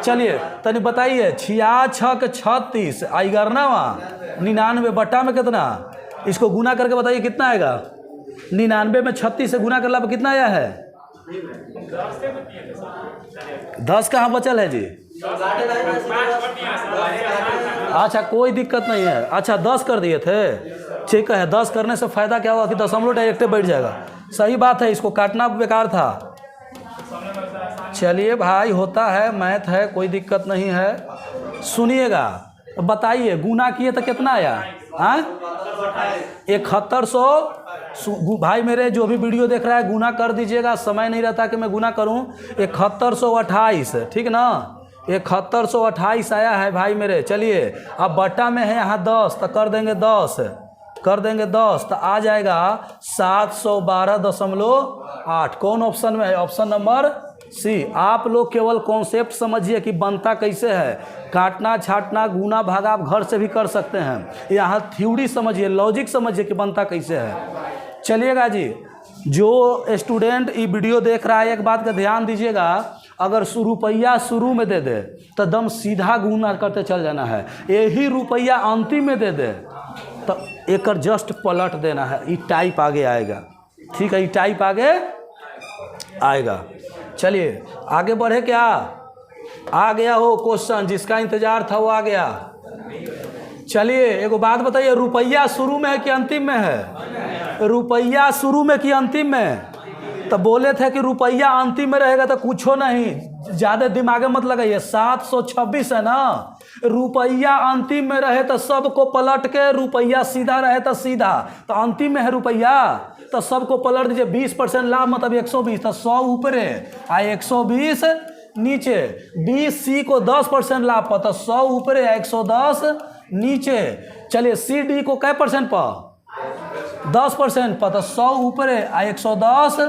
चलिए तनी बताइए, 66 36 आई करना 99 बट्टा में कितना, इसको गुना करके बताइए कितना आएगा? 99 में 36 से गुना करला पर कितना आया है? 10 कहाँ बचल है जी? अच्छा कोई दिक्कत नहीं है। अच्छा 10 कर दिए थे, ठीक है। 10 करने से फ़ायदा क्या होगा कि दशमलव डायरेक्ट बैठ जाएगा। सही बात है, इसको काटना बेकार था। चलिए भाई होता है, मैथ है, कोई दिक्कत नहीं है। सुनिएगा, बताइए गुना किए तो कितना आया? हाँ 7100। भाई मेरे जो भी वीडियो देख रहा है गुना कर दीजिएगा, समय नहीं रहता कि मैं गुना करूं। 7128, ठीक ना? 7128 आया है भाई मेरे। चलिए अब बट्टा में है यहाँ 10, तो कर देंगे 10, कर देंगे 10, तो आ जाएगा 712.8। कौन ऑप्शन में है? Option number C. आप लोग केवल कॉन्सेप्ट समझिए कि बनता कैसे है। काटना छाटना गुना भागा आप घर से भी कर सकते हैं। यहाँ थ्योरी समझिए, लॉजिक समझिए कि बनता कैसे है। चलिएगा जी, जो स्टूडेंट ये वीडियो देख रहा है एक बात का ध्यान दीजिएगा, अगर रुपया शुरू में दे दे तो दम सीधा गुना करते चल जाना है। यही रुपया अंतिम में दे दे तो एक जस्ट पलट देना है, ये टाइप आगे आएगा। ठीक है, ये टाइप आगे आएगा। चलिए आगे बढ़े। क्या आ गया हो क्वेश्चन जिसका इंतजार था वो आ गया। चलिए एगो बात बताइए, रुपया शुरू में है कि अंतिम में है? रुपया शुरू में कि अंतिम में? तो बोले थे कि रुपया अंतिम में रहेगा तो कुछ नहीं, ज़्यादा दिमाग मत लगाइए। 726 है ना, रुपया अंतिम में रहे तो सबको पलट के, रुपया सीधा रहे तो सीधा, तो अंतिम में है रुपया तो सबको पलट दीजिए। 20% लाभ मतलब 120, तो 100 ऊपर आ 120 नीचे। 20C को 10% लाभ पर तो 100 ऊपर है 110 नीचे। चलिए CD को कै परसेंट पर? 10% पर तो 100 ऊपर है 110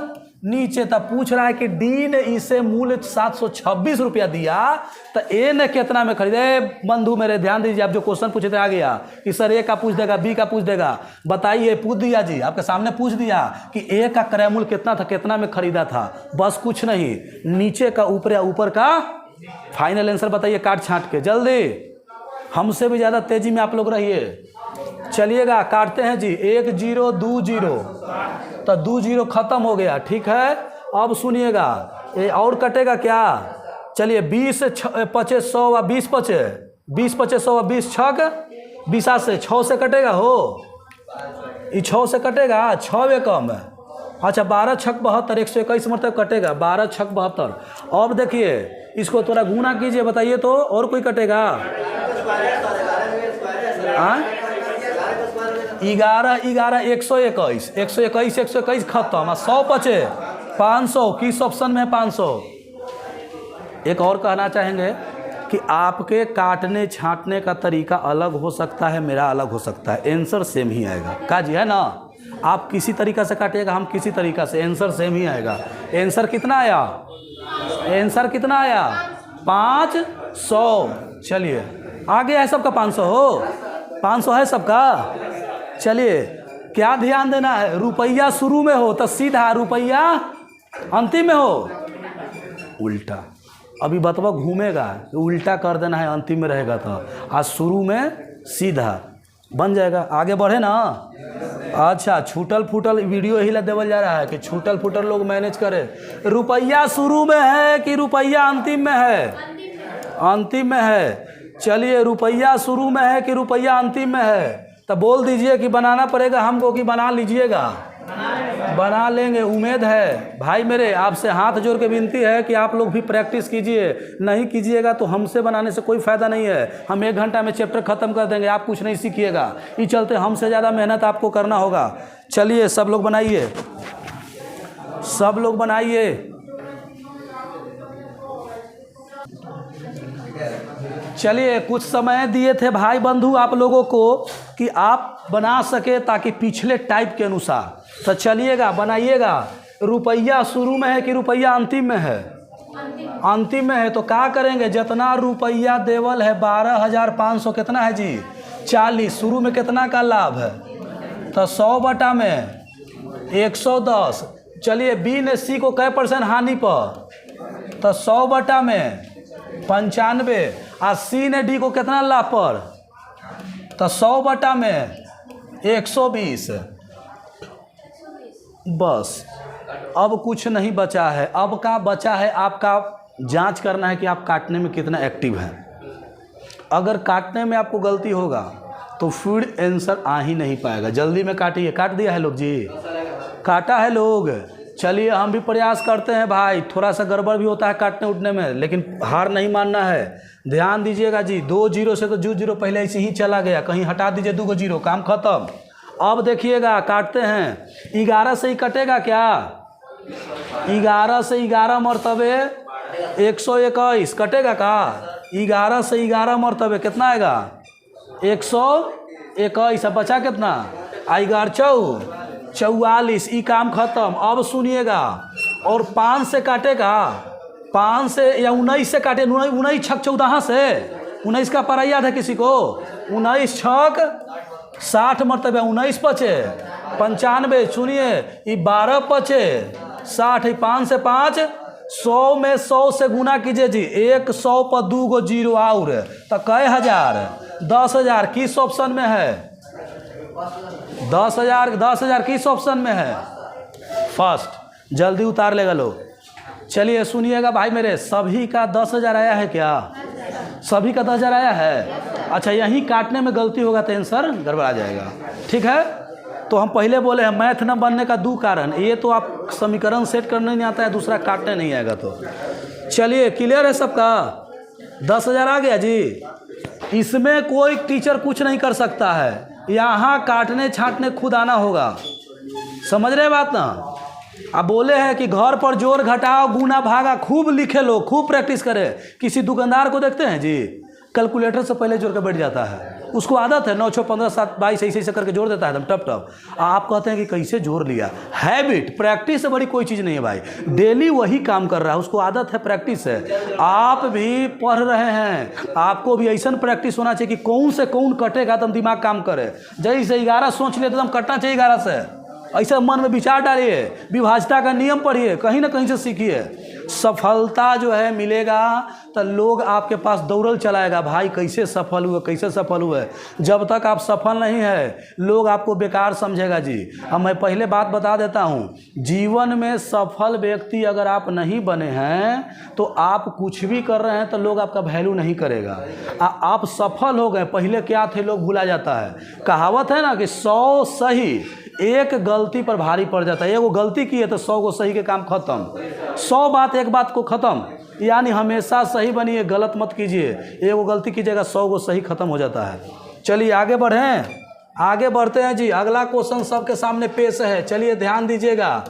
नीचे। तब पूछ रहा है कि डी ने इसे मूल्य 726 रुपया दिया तो ए ने कितना में खरीदे? बंधु मेरे ध्यान दीजिए, आप जो क्वेश्चन पूछे थे आ गया कि सर ए का पूछ देगा, बी का पूछ देगा। बताइए, पूछ दिया जी, आपके सामने पूछ दिया कि ए का क्रय मूल्य कितना था, कितना में खरीदा था, बस कुछ नहीं। नीचे का ऊपर या ऊपर का फाइनल आंसर बताइए काट छांट के, जल्दी। हमसे भी ज़्यादा तेजी में आप लोग रहिए। चलिएगा काटते हैं जी। 1 0 2 0 तो 2 0 खत्म हो गया। ठीक है, अब सुनिएगा ये और कटेगा क्या? चलिए 20 पचे 100 व 20 पचे 20 पचे 100 व 20 छक 20 से 6 से कटेगा हो, ये 6 से कटेगा, 6 वे कम है। अच्छा 12 छक 72, 121 मतलब कटेगा 12 छक 72। अब देखिए इसको थोड़ा गुना कीजिए, बताइए तो और कोई कटेगा? 11 11 121 121 121 खत्म। 100 बचे 500, किस ऑप्शन में है 500? एक और कहना चाहेंगे कि आपके काटने छांटने का तरीका अलग हो सकता है, मेरा अलग हो सकता है, आंसर सेम ही आएगा। का जी है ना? आप किसी तरीका से काटिएगा, हम किसी तरीका से, आंसर सेम ही आएगा। आंसर कितना आया? आंसर कितना आया? 500। चलिए आ गया है सबका 500 हो, 500 है सबका। चलिए क्या ध्यान देना है, रुपया शुरू में हो तो सीधा, रुपया अंतिम में हो उल्टा। अभी बतवा घूमेगा, उल्टा कर देना है, अंतिम में रहेगा तो, आज शुरू में सीधा बन जाएगा। आगे बढ़े ना। अच्छा छूटल फूटल वीडियो ही देवल जा रहा है कि छूटल फूटल लोग मैनेज करे। रुपया शुरू में है कि रुपया अंतिम में है? अंतिम में है। चलिए रुपया शुरू में है कि रुपया अंतिम में है? तो बोल दीजिए कि बनाना पड़ेगा हमको कि बना लीजिएगा? बना लेंगे, उम्मीद है। भाई मेरे आपसे हाथ जोड़ के विनती है कि आप लोग भी प्रैक्टिस कीजिए, नहीं कीजिएगा तो हमसे बनाने से कोई फ़ायदा नहीं है। हम 1 घंटा में चैप्टर ख़त्म कर देंगे, आप कुछ नहीं सीखिएगा। इस चलते हमसे ज़्यादा मेहनत आपको करना होगा। चलिए सब लोग बनाइए, सब लोग बनाइए। चलिए कुछ समय दिए थे भाई बंधु आप लोगों को कि आप बना सके ताकि पिछले टाइप के अनुसार। तो चलिएगा बनाइएगा। रुपया शुरू में है कि रुपया अंतिम में है? अंतिम में है। तो क्या करेंगे, जितना रुपया देवल है 12,500 कितना है जी? 40। शुरू में कितना का लाभ है? तो 100 बटा में 110। चलिए बी ने सी को कै % हानि पर, तो 100 बटा में 95। और सी ने डी को कितना लाभ पर, तो 100 बटा में 120। बस अब कुछ नहीं बचा है। अब का बचा है आपका जांच करना है कि आप काटने में कितना एक्टिव हैं। अगर काटने में आपको गलती होगा तो फिर आंसर आ ही नहीं पाएगा। जल्दी में काटिए। काट दिया है लोग जी, काटा है लोग। चलिए हम भी प्रयास करते हैं भाई, थोड़ा सा गड़बड़ भी होता है काटने उठने में, लेकिन हार नहीं मानना है। ध्यान दीजिएगा जी, 2 0 से तो 0 पहले ऐसे ही चला गया, कहीं हटा दीजिए 2 0, काम खत्म। अब देखिएगा काटते हैं। 11 से ही कटेगा क्या, 11 से 11 मरतबे 121 कटेगा का। 11 से 11 मरतबे कितना आएगा, 121। अब बचा कितना, 44। ई काम खत्म। अब सुनिएगा, और 5 से काटेगा, 5 से या 19 से काटे, 19 छक 14 से, 19 का पारा याद है किसी को, 19 छक 60 मरतबे, 19 पचे 95। सुनिए ये 12 पचे 60, 5 से 5 100 में 100 से गुना कीजिए जी, 100 पर 2 गो 0 और तो कै हजार, 10,000 किस ऑप्शन में है, 10,000 किस ऑप्शन में है, फर्स्ट। जल्दी उतार लेगा लोग। चलिए सुनिएगा भाई मेरे, सभी का 10,000 आया है क्या, सभी का 10,000 आया है। अच्छा यहीं काटने में गलती होगा तो आंसर गड़बड़ा जाएगा, ठीक है। तो हम पहले बोले हैं मैथ न बनने का 2 कारण, ये तो आप समीकरण सेट करने नहीं आता है, दूसरा काटने नहीं आएगा। तो चलिए क्लियर है सबका, 10,000 आ गया जी। इसमें कोई टीचर कुछ नहीं कर सकता है, यहाँ काटने छांटने खुद आना होगा, समझ रहे बात ना। अब बोले हैं कि घर पर जोड़ घटाओ गुना भागा खूब लिखे लो, खूब प्रैक्टिस करे। किसी दुकानदार को देखते हैं जी, कैलकुलेटर से पहले जोड़ के बैठ जाता है, उसको आदत है 9 6 15 7 22 ऐसे करके जोड़ देता है एकदम टप टप। आप कहते हैं कि कैसे जोड़ लिया, हैबिट, प्रैक्टिस से बड़ी कोई चीज़ नहीं है भाई। डेली वही काम कर रहा है, उसको आदत है, प्रैक्टिस है। आप भी पढ़ रहे हैं, आपको भी ऐसा प्रैक्टिस होना चाहिए कि कौन से कौन कटेगा तो दिमाग काम करे। जैसे 11 सोच ले तो एकदम कटना चाहिए 11 से, ऐसा मन में विचार डालिए, विभाजता का नियम पढ़िए, कहीं ना कहीं से सीखिए। सफलता जो है मिलेगा तो लोग आपके पास दौड़ल चलाएगा, भाई कैसे सफल हुए, कैसे सफल हुए। जब तक आप सफल नहीं है लोग आपको बेकार समझेगा जी। अब मैं पहले बात बता देता हूँ, जीवन में सफल व्यक्ति अगर आप नहीं बने हैं तो आप कुछ भी कर रहे हैं तो लोग आपका वैल्यू नहीं करेगा। आप सफल हो गए, पहले क्या थे लोग भूला जाता है। कहावत है ना कि 100 सही 1 गलती पर भारी पड़ जाता है। एगो गलती की है तो 100 को सही के काम खत्म, 100 बात एक बात को खत्म। यानी हमेशा सही बनिए, गलत मत कीजिए। एगो गलती कीजिएगा 100 को सही खत्म हो जाता है। चलिए आगे बढ़ें, आगे बढ़ते हैं जी। अगला क्वेश्चन सबके सामने पेश है, चलिए ध्यान दीजिएगा।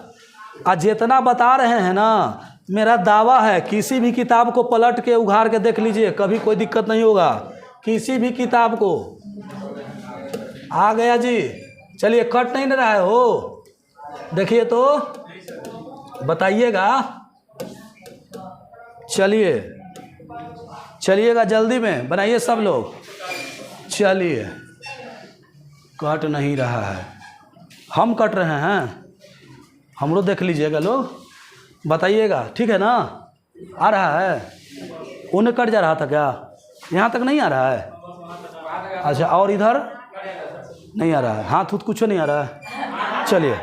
आज जितना बता रहे हैं ना, मेरा दावा है किसी भी किताब को पलट के उघाड़ के देख लीजिए, कभी कोई दिक्कत नहीं होगा। किसी भी किताब को आ गया जी। चलिए कट नहीं रहा है हो, देखिए तो बताइएगा। चलिए चलिएगा जल्दी में बनाइए सब लोग। चलिए कट नहीं रहा है, हम कट रहे हैं, हम लोग देख लीजिएगा लोग, बताइएगा ठीक है ना। आ रहा है, उन्हें कट जा रहा था क्या, यहाँ तक नहीं आ रहा है। अच्छा और इधर नहीं आ रहा है, हाथ उथ कुछ नहीं आ रहा है। चलिए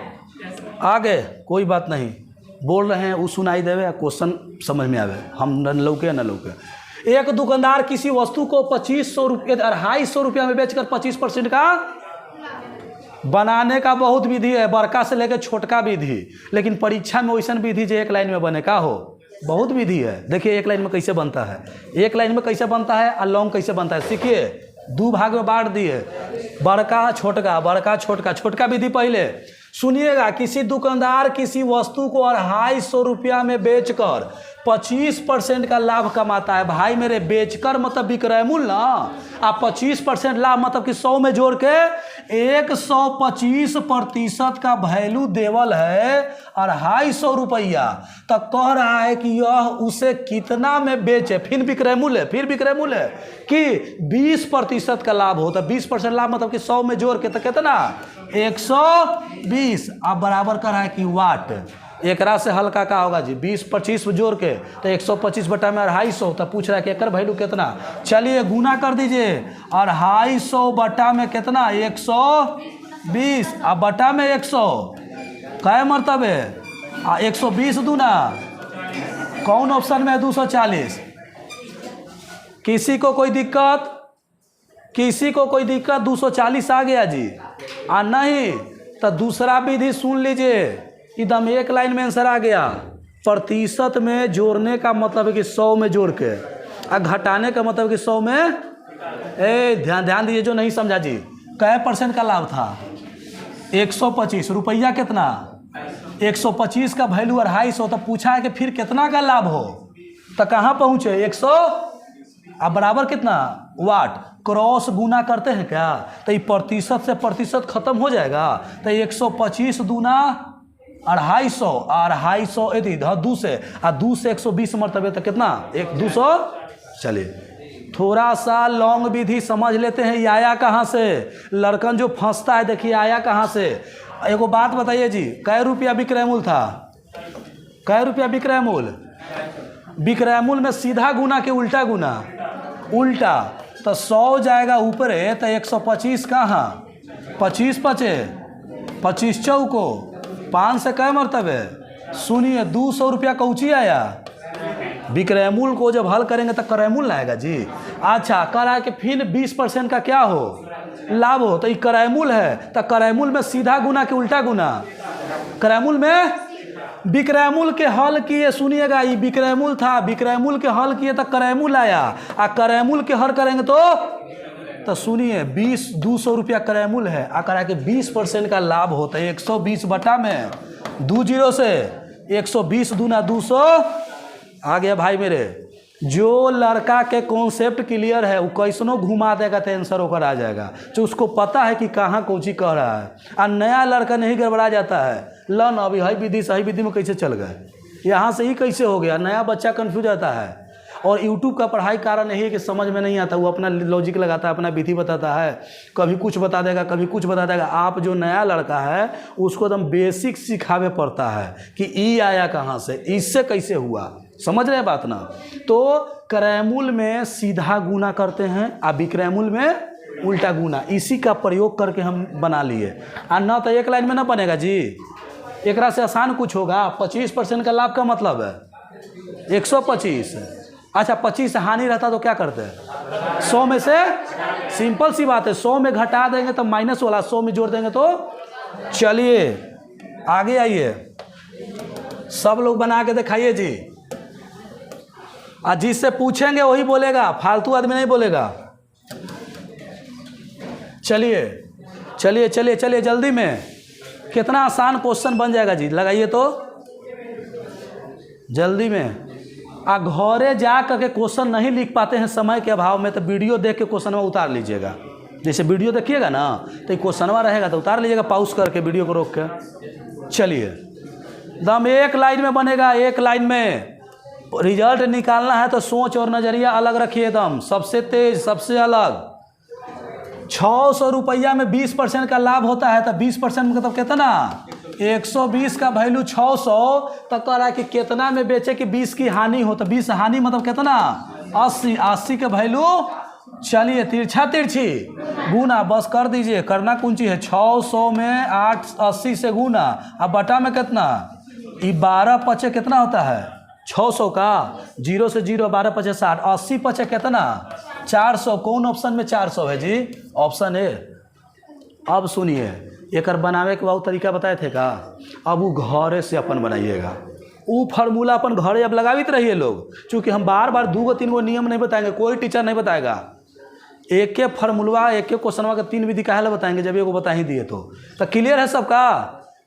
आगे, कोई बात नहीं, बोल रहे हैं वो सुनाई देवे, क्वेश्चन समझ में आवे, हम न लौके न लौके। एक दुकानदार किसी वस्तु को 2500 रुपये 250 रुपया में बेचकर 25% का बनाने का बहुत विधि है, बड़का से लेकर छोटका विधि। लेकिन परीक्षा में वैसा विधि जो एक लाइन में बने का हो, बहुत विधि है। देखिए एक लाइन में कैसे बनता है, एक लाइन में कैसे बनता है और लॉन्ग कैसे बनता है, सीखिए। 2 भाग में बांट दिए, बड़का छोटका, बड़का छोटका। छोटका विधि पहले सुनिएगा। किसी दुकानदार किसी वस्तु को 250 रुपया में बेचकर 25% का लाभ कमाता है। भाई मेरे, बेचकर मतलब विक्रय मूल्य ना, आप 25% लाभ मतलब कि 100 में जोड़ के 125% का वैल्यू देवल है 250 रुपया, तब कह रहा है कि यह उसे कितना में बेचे। फिर विक्रय मूल्य, फिर विक्रय मूल्य कि 20% का लाभ होता है। 20% लाभ मतलब कि 100 में जोड़ के तो कितना 120। अब बराबर कर रहा है कि वाट। एकरा से हल्का का होगा जी 20-25 जोड़ के तो 125 बटा में 250, तो पूछ रहा है कि एकर वैल्यू कितना। चलिए गुना कर दीजिए, 250 बटा में कितना 120, अब बटा में 100 कै मरतबे 120 दूना कौन ऑप्शन में है 240। किसी को कोई दिक्कत, किसी को कोई दिक्कत 240 आ गया जी। नहीं तो दूसरा विधि सुन लीजिए, एकदम एक लाइन में आंसर आ गया। प्रतिशत में जोड़ने का मतलब है कि 100 में जोड़ के, और घटाने का मतलब कि 100 में ध्यान दीजिए जो नहीं समझा जी। कै % का लाभ था 125 रुपया, कितना 125 का वैल्यू 250, तो पूछा है कि फिर कितना का लाभ हो, तो कहाँ पहुँचे 100, अब बराबर कितना वाट। क्रॉस गुना करते हैं क्या, तो ये प्रतिशत से प्रतिशत खत्म हो जाएगा, तो 125 दूना 250, 250 यदि 2 से 120 मरतबे तो कितना 200। चलिए थोड़ा सा लॉन्ग विधि समझ लेते हैं। ये आया कहाँ से, लड़कन जो फंसता है देखिए आया कहाँ से। एगो बात बताइए जी, कै रुपया विक्रय मूल्य था, कै रुपया विक्रय मूल्य। विक्रय मूल्य में सीधा गुना के उल्टा गुना, उल्टा, तो 100 जाएगा ऊपर है, तो 125 कहाँ 25 पचे 25 चौको 5 से कै मरतबे। सुनिए 200 रुपया कौची आया। विक्रय मूल्य को जब हल करेंगे तो क्रय मूल्य आएगा जी। अच्छा करा कि फिर 20% का क्या हो लाभ हो, तो ये क्रय मूल्य है, तो क्रय मूल्य में सीधा गुना के उल्टा गुना। क्रय मूल्य में विक्रय मूल्य के हल किए, सुनिएगा ये विक्रय मूल्य था, विक्रय मूल्य के हल किए तो क्रय मूल्य आया, और क्रय मूल्य के हल करेंगे तो सुनिए 200 रुपया क्रय मूल्य है, आकर के 20% का लाभ होता है 120 बटा में 20 से 120 दूना 200 आ गया भाई मेरे। जो लड़का के कॉन्सेप्ट क्लियर है वो कैसनो घुमा देगा तो आंसर होकर आ जाएगा, जो उसको पता है कि कहाँ कौन चीज कह रहा है। और नया लड़का नहीं गड़बड़ा जाता है, लन अभी हई विधि सही विधि में कैसे चल गए, यहाँ से ही कैसे हो गया, नया बच्चा कन्फ्यूज आता है। और YouTube का पढ़ाई कारण यही है कि समझ में नहीं आता, वो अपना लॉजिक लगाता है, अपना विधि बताता है, कभी कुछ बता देगा कभी कुछ बता देगा। आप जो नया लड़का है उसको एकदम बेसिक सिखावे पड़ता है कि ई आया कहाँ से, इससे कैसे हुआ, समझ रहे बात ना। तो क्रय मूल्य में सीधा गुना करते हैं और विक्रय मूल्य में उल्टा गुना, इसी का प्रयोग करके हम बना लिए। और न तो एक लाइन में ना बनेगा जी, एकरा से आसान कुछ होगा। 25% का लाभ का मतलब है 125। अच्छा 25 हानि रहता तो क्या करते हैं 100 में से, सिंपल सी बात है 100 में घटा देंगे तो माइनस वाला 100 में जोड़ देंगे तो। चलिए आगे आइए, सब लोग बना के दिखाइए जी। और जिससे पूछेंगे वही बोलेगा, फालतू आदमी नहीं बोलेगा। चलिए चलिए चलिए चलिए जल्दी में, कितना आसान क्वेश्चन बन जाएगा जी, लगाइए तो जल्दी में। आ घरे जा करके क्वेश्चन नहीं लिख पाते हैं समय के अभाव में, तो वीडियो देख के क्वेश्चन में उतार लीजिएगा। जैसे वीडियो देखिएगा ना तो क्वेश्चनवा रहेगा तो उतार लीजिएगा पॉज करके वीडियो को रोक के। चलिए दम एक लाइन में बनेगा, एक लाइन में। रिजल्ट निकालना है तो सोच और नज़रिया अलग रखिए, एकदम सबसे तेज सबसे अलग। 600 रुपया में 20% का लाभ होता है, तो 20% मतलब कितना 120 का वैल्यू 600, तो कह रहा है कि कितना में बेचे कि 20 की हानि हो, तो 20 हानि मतलब कितना 80, 80 का वैल्यू। चलिए तिरछा तिरछी गुना बस कर दीजिए, करना कौन चीज है 600 में 80 से गुना, अब बटा में कितना, ये 12 पचे कितना होता है 600 का, 0 से 0 12 पचे 60, 80 पचे कितना 400। कौन ऑप्शन में 400 है जी, ऑप्शन ए। अब सुनिए एक बनावे के बहुत तरीका बताए थे का, अब वो घरे से अपन बनाइएगा, वो फार्मूला अपन घरे अब लगावित रहिए लोग। चूँकि हम बार बार 2-3 गो नियम नहीं बताएंगे, कोई टीचर नहीं बताएगा। एक एक फार्मूला एक एक क्वेश्चनवा का 3 विधि काहे ला बताएंगे जब एगो बता ही दिए तो क्लियर है सबका।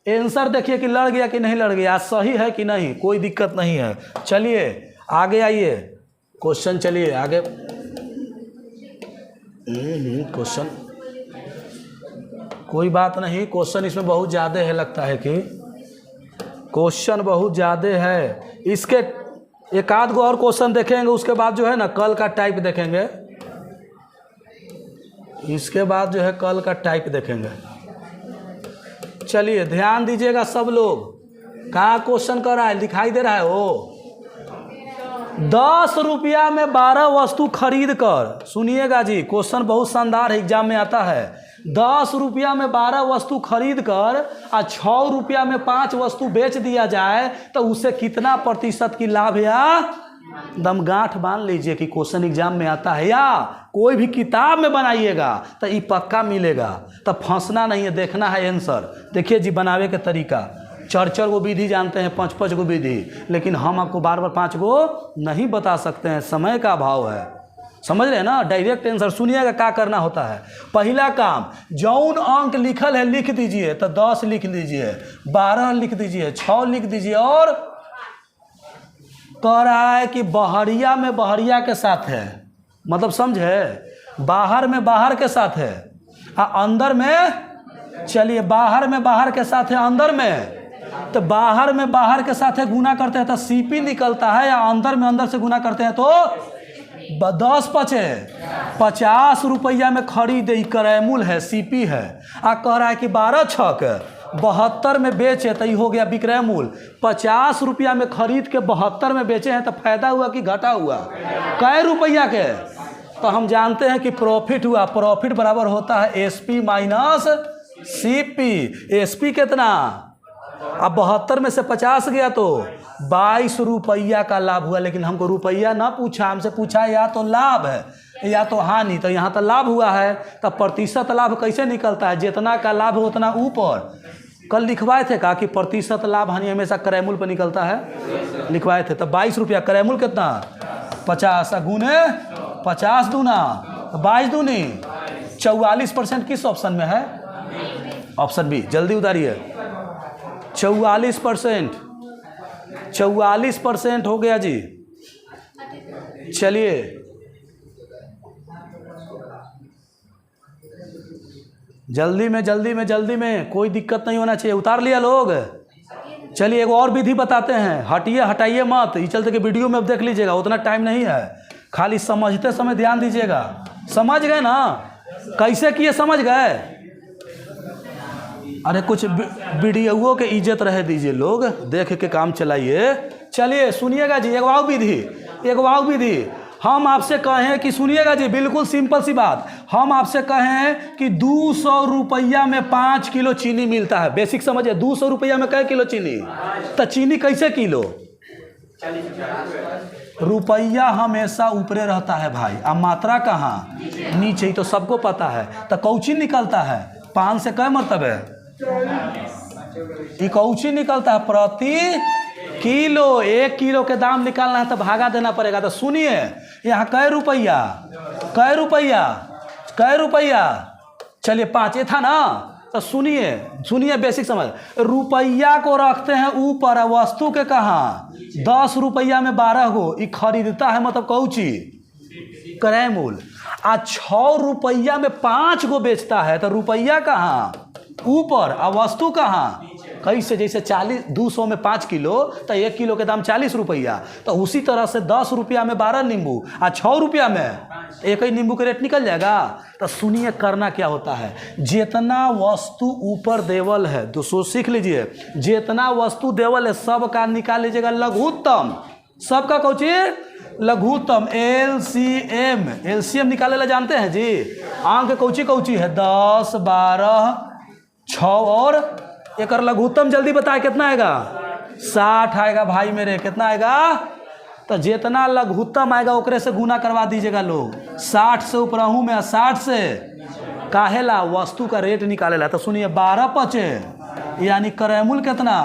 आंसर देखिए कि लड़ गया कि नहीं लड़ गया, सही है कि नहीं, कोई दिक्कत नहीं है। चलिए आगे आइए, क्वेश्चन चलिए आगे। क्वेश्चन कोई बात नहीं, क्वेश्चन इसमें बहुत ज़्यादा है, लगता है कि क्वेश्चन बहुत ज़्यादा है। इसके एक आध गो और क्वेश्चन देखेंगे, उसके बाद जो है ना कल का टाइप देखेंगे, इसके बाद जो है कल का टाइप देखेंगे। चलिए ध्यान दीजिएगा सब लोग, कहाँ क्वेश्चन कर रहा है, दिखाई दे रहा है वो। 10 रुपया में 12 वस्तु खरीद कर, सुनिएगा जी, क्वेश्चन बहुत शानदार है, एग्जाम में आता है। 10 रुपया में 12 वस्तु खरीद कर और 6 रुपया में 5 वस्तु बेच दिया जाए तो उसे कितना प्रतिशत की लाभ या दम गांठ बांध लीजिए कि क्वेश्चन एग्जाम में आता है या कोई भी किताब में बनाइएगा तो ये पक्का मिलेगा। तो फंसना नहीं है, देखना है आंसर। देखिए जी बनावे के तरीका, 4 गो विधि जानते हैं, 5 गो विधि, लेकिन हम आपको बार बार 5 गो नहीं बता सकते हैं, समय का अभाव है, समझ रहे हैं ना। डायरेक्ट आंसर सुनिएगा क्या करना होता है। पहला काम, जौन अंक लिखल है लिख दीजिए, तो 10 लिख दीजिए, 12 लिख दीजिए, 6 लिख दीजिए। और कह रहा है कि बहरिया में बहरिया के साथ है, मतलब समझे, बाहर में बाहर के साथ है, अंदर में, चलिए बाहर में बाहर के साथ है अंदर में, तो बाहर में बाहर के साथ है गुना करते हैं तो सीपी निकलता है, या अंदर में अंदर से गुना करते हैं तो 10 पचे 50 रुपया में खरीदे, करैमुल है, सीपी है। कह रहा है कि 12 छक 72 में बेचे तो ये हो गया विक्रयमूल। 50 रुपया में खरीद के 72 में बेचे हैं तो फायदा हुआ कि घाटा हुआ, कै रुपया के। तो हम जानते हैं कि प्रॉफिट हुआ, प्रॉफिट बराबर होता है एसपी माइनस सीपी। एसपी कितना, अब 72 में से 50 गया तो 22 रुपया का लाभ हुआ। लेकिन हमको रुपया ना पूछा, हमसे पूछा या तो लाभ है या तो हानि, तो यहाँ तो लाभ हुआ है। तब प्रतिशत लाभ कैसे निकलता है, जितना का लाभ है उतना ऊपर। कल लिखवाए थे कहा कि प्रतिशत लाभ हानि हमेशा क्रयमूल पर निकलता है, लिखवाए थे। तब 22 रुपया, क्रयमूल कितना 50, गुने 50 दूना 22 दूनी 44%। किस ऑप्शन में है, ऑप्शन बी, जल्दी उतारिए। 44%, 44% हो गया जी। चलिए जल्दी में जल्दी में जल्दी में, कोई दिक्कत नहीं होना चाहिए। उतार लिया लोग। चलिए एक और विधि बताते हैं, हटिए हटाइए मत, ये चलते कि वीडियो में अब देख लीजिएगा, उतना टाइम नहीं है, खाली समझते समय ध्यान दीजिएगा। समझ गए ना कैसे किए, समझ गए। अरे कुछ वीडियो के इज्जत रह दीजिए, लोग देख के काम चलाइए। चलिए सुनिएगा जी, एक वाव विधि हम आपसे कहें कि, सुनिएगा जी बिल्कुल सिंपल सी बात, हम आपसे कहें कि 200 रुपया में 5 किलो चीनी मिलता है। बेसिक समझिए, 200 रुपया में कै किलो चीनी, तो चीनी कैसे किलो, रुपया हमेशा ऊपरे रहता है भाई, अब मात्रा कहाँ नीचे, ही तो सबको पता है। तो कौची निकलता है, 5 से कै मरतबे, ये कौची निकलता है प्रति किलो। 1 किलो के दाम निकालना है तो भागा देना पड़ेगा। तो सुनिए यहाँ कै रुपया, कै रुपया, कै रुपया, चलिए 5 ये था ना। तो सुनिए बेसिक समझ, रुपया को रखते हैं ऊपर, वस्तु के कहाँ, 10 रुपया में 12 गो ये खरीदता है, मतलब कौची क्रयमूल। 6 रुपया में 5 गो बेचता है तो रुपया कहाँ ऊपर, और वस्तु कहाँ, कैसे, जैसे 200 में 5 किलो तो 1 किलो के दाम 40 रुपया। तो उसी तरह से 10 रुपया में 12 नींबू और 6 रुपया में एक ही नींबू के रेट निकल जाएगा। तो सुनिए करना क्या होता है, जितना वस्तु ऊपर देवल है, दोस्तों सीख लीजिए, जितना वस्तु देवल है सबका निकाल लीजिएगा लघुत्तम, सबका कौची लघुत्तम, एलसीएम निकाले ला जानते हैं जी। अंक कौची है 10, 12, 6 और एक लघुत्तम जल्दी बताए कितना आएगा, 60 आएगा भाई मेरे, कितना आएगा। तो जितना लघुत्तम आएगा ओकरे से गुना करवा दीजिएगा लोग, 60 से ऊपर हूँ मैं, 60 से काहेला वस्तु का रेट निकालेला। तो सुनिए 12 पचे यानी क्रयमूल कितना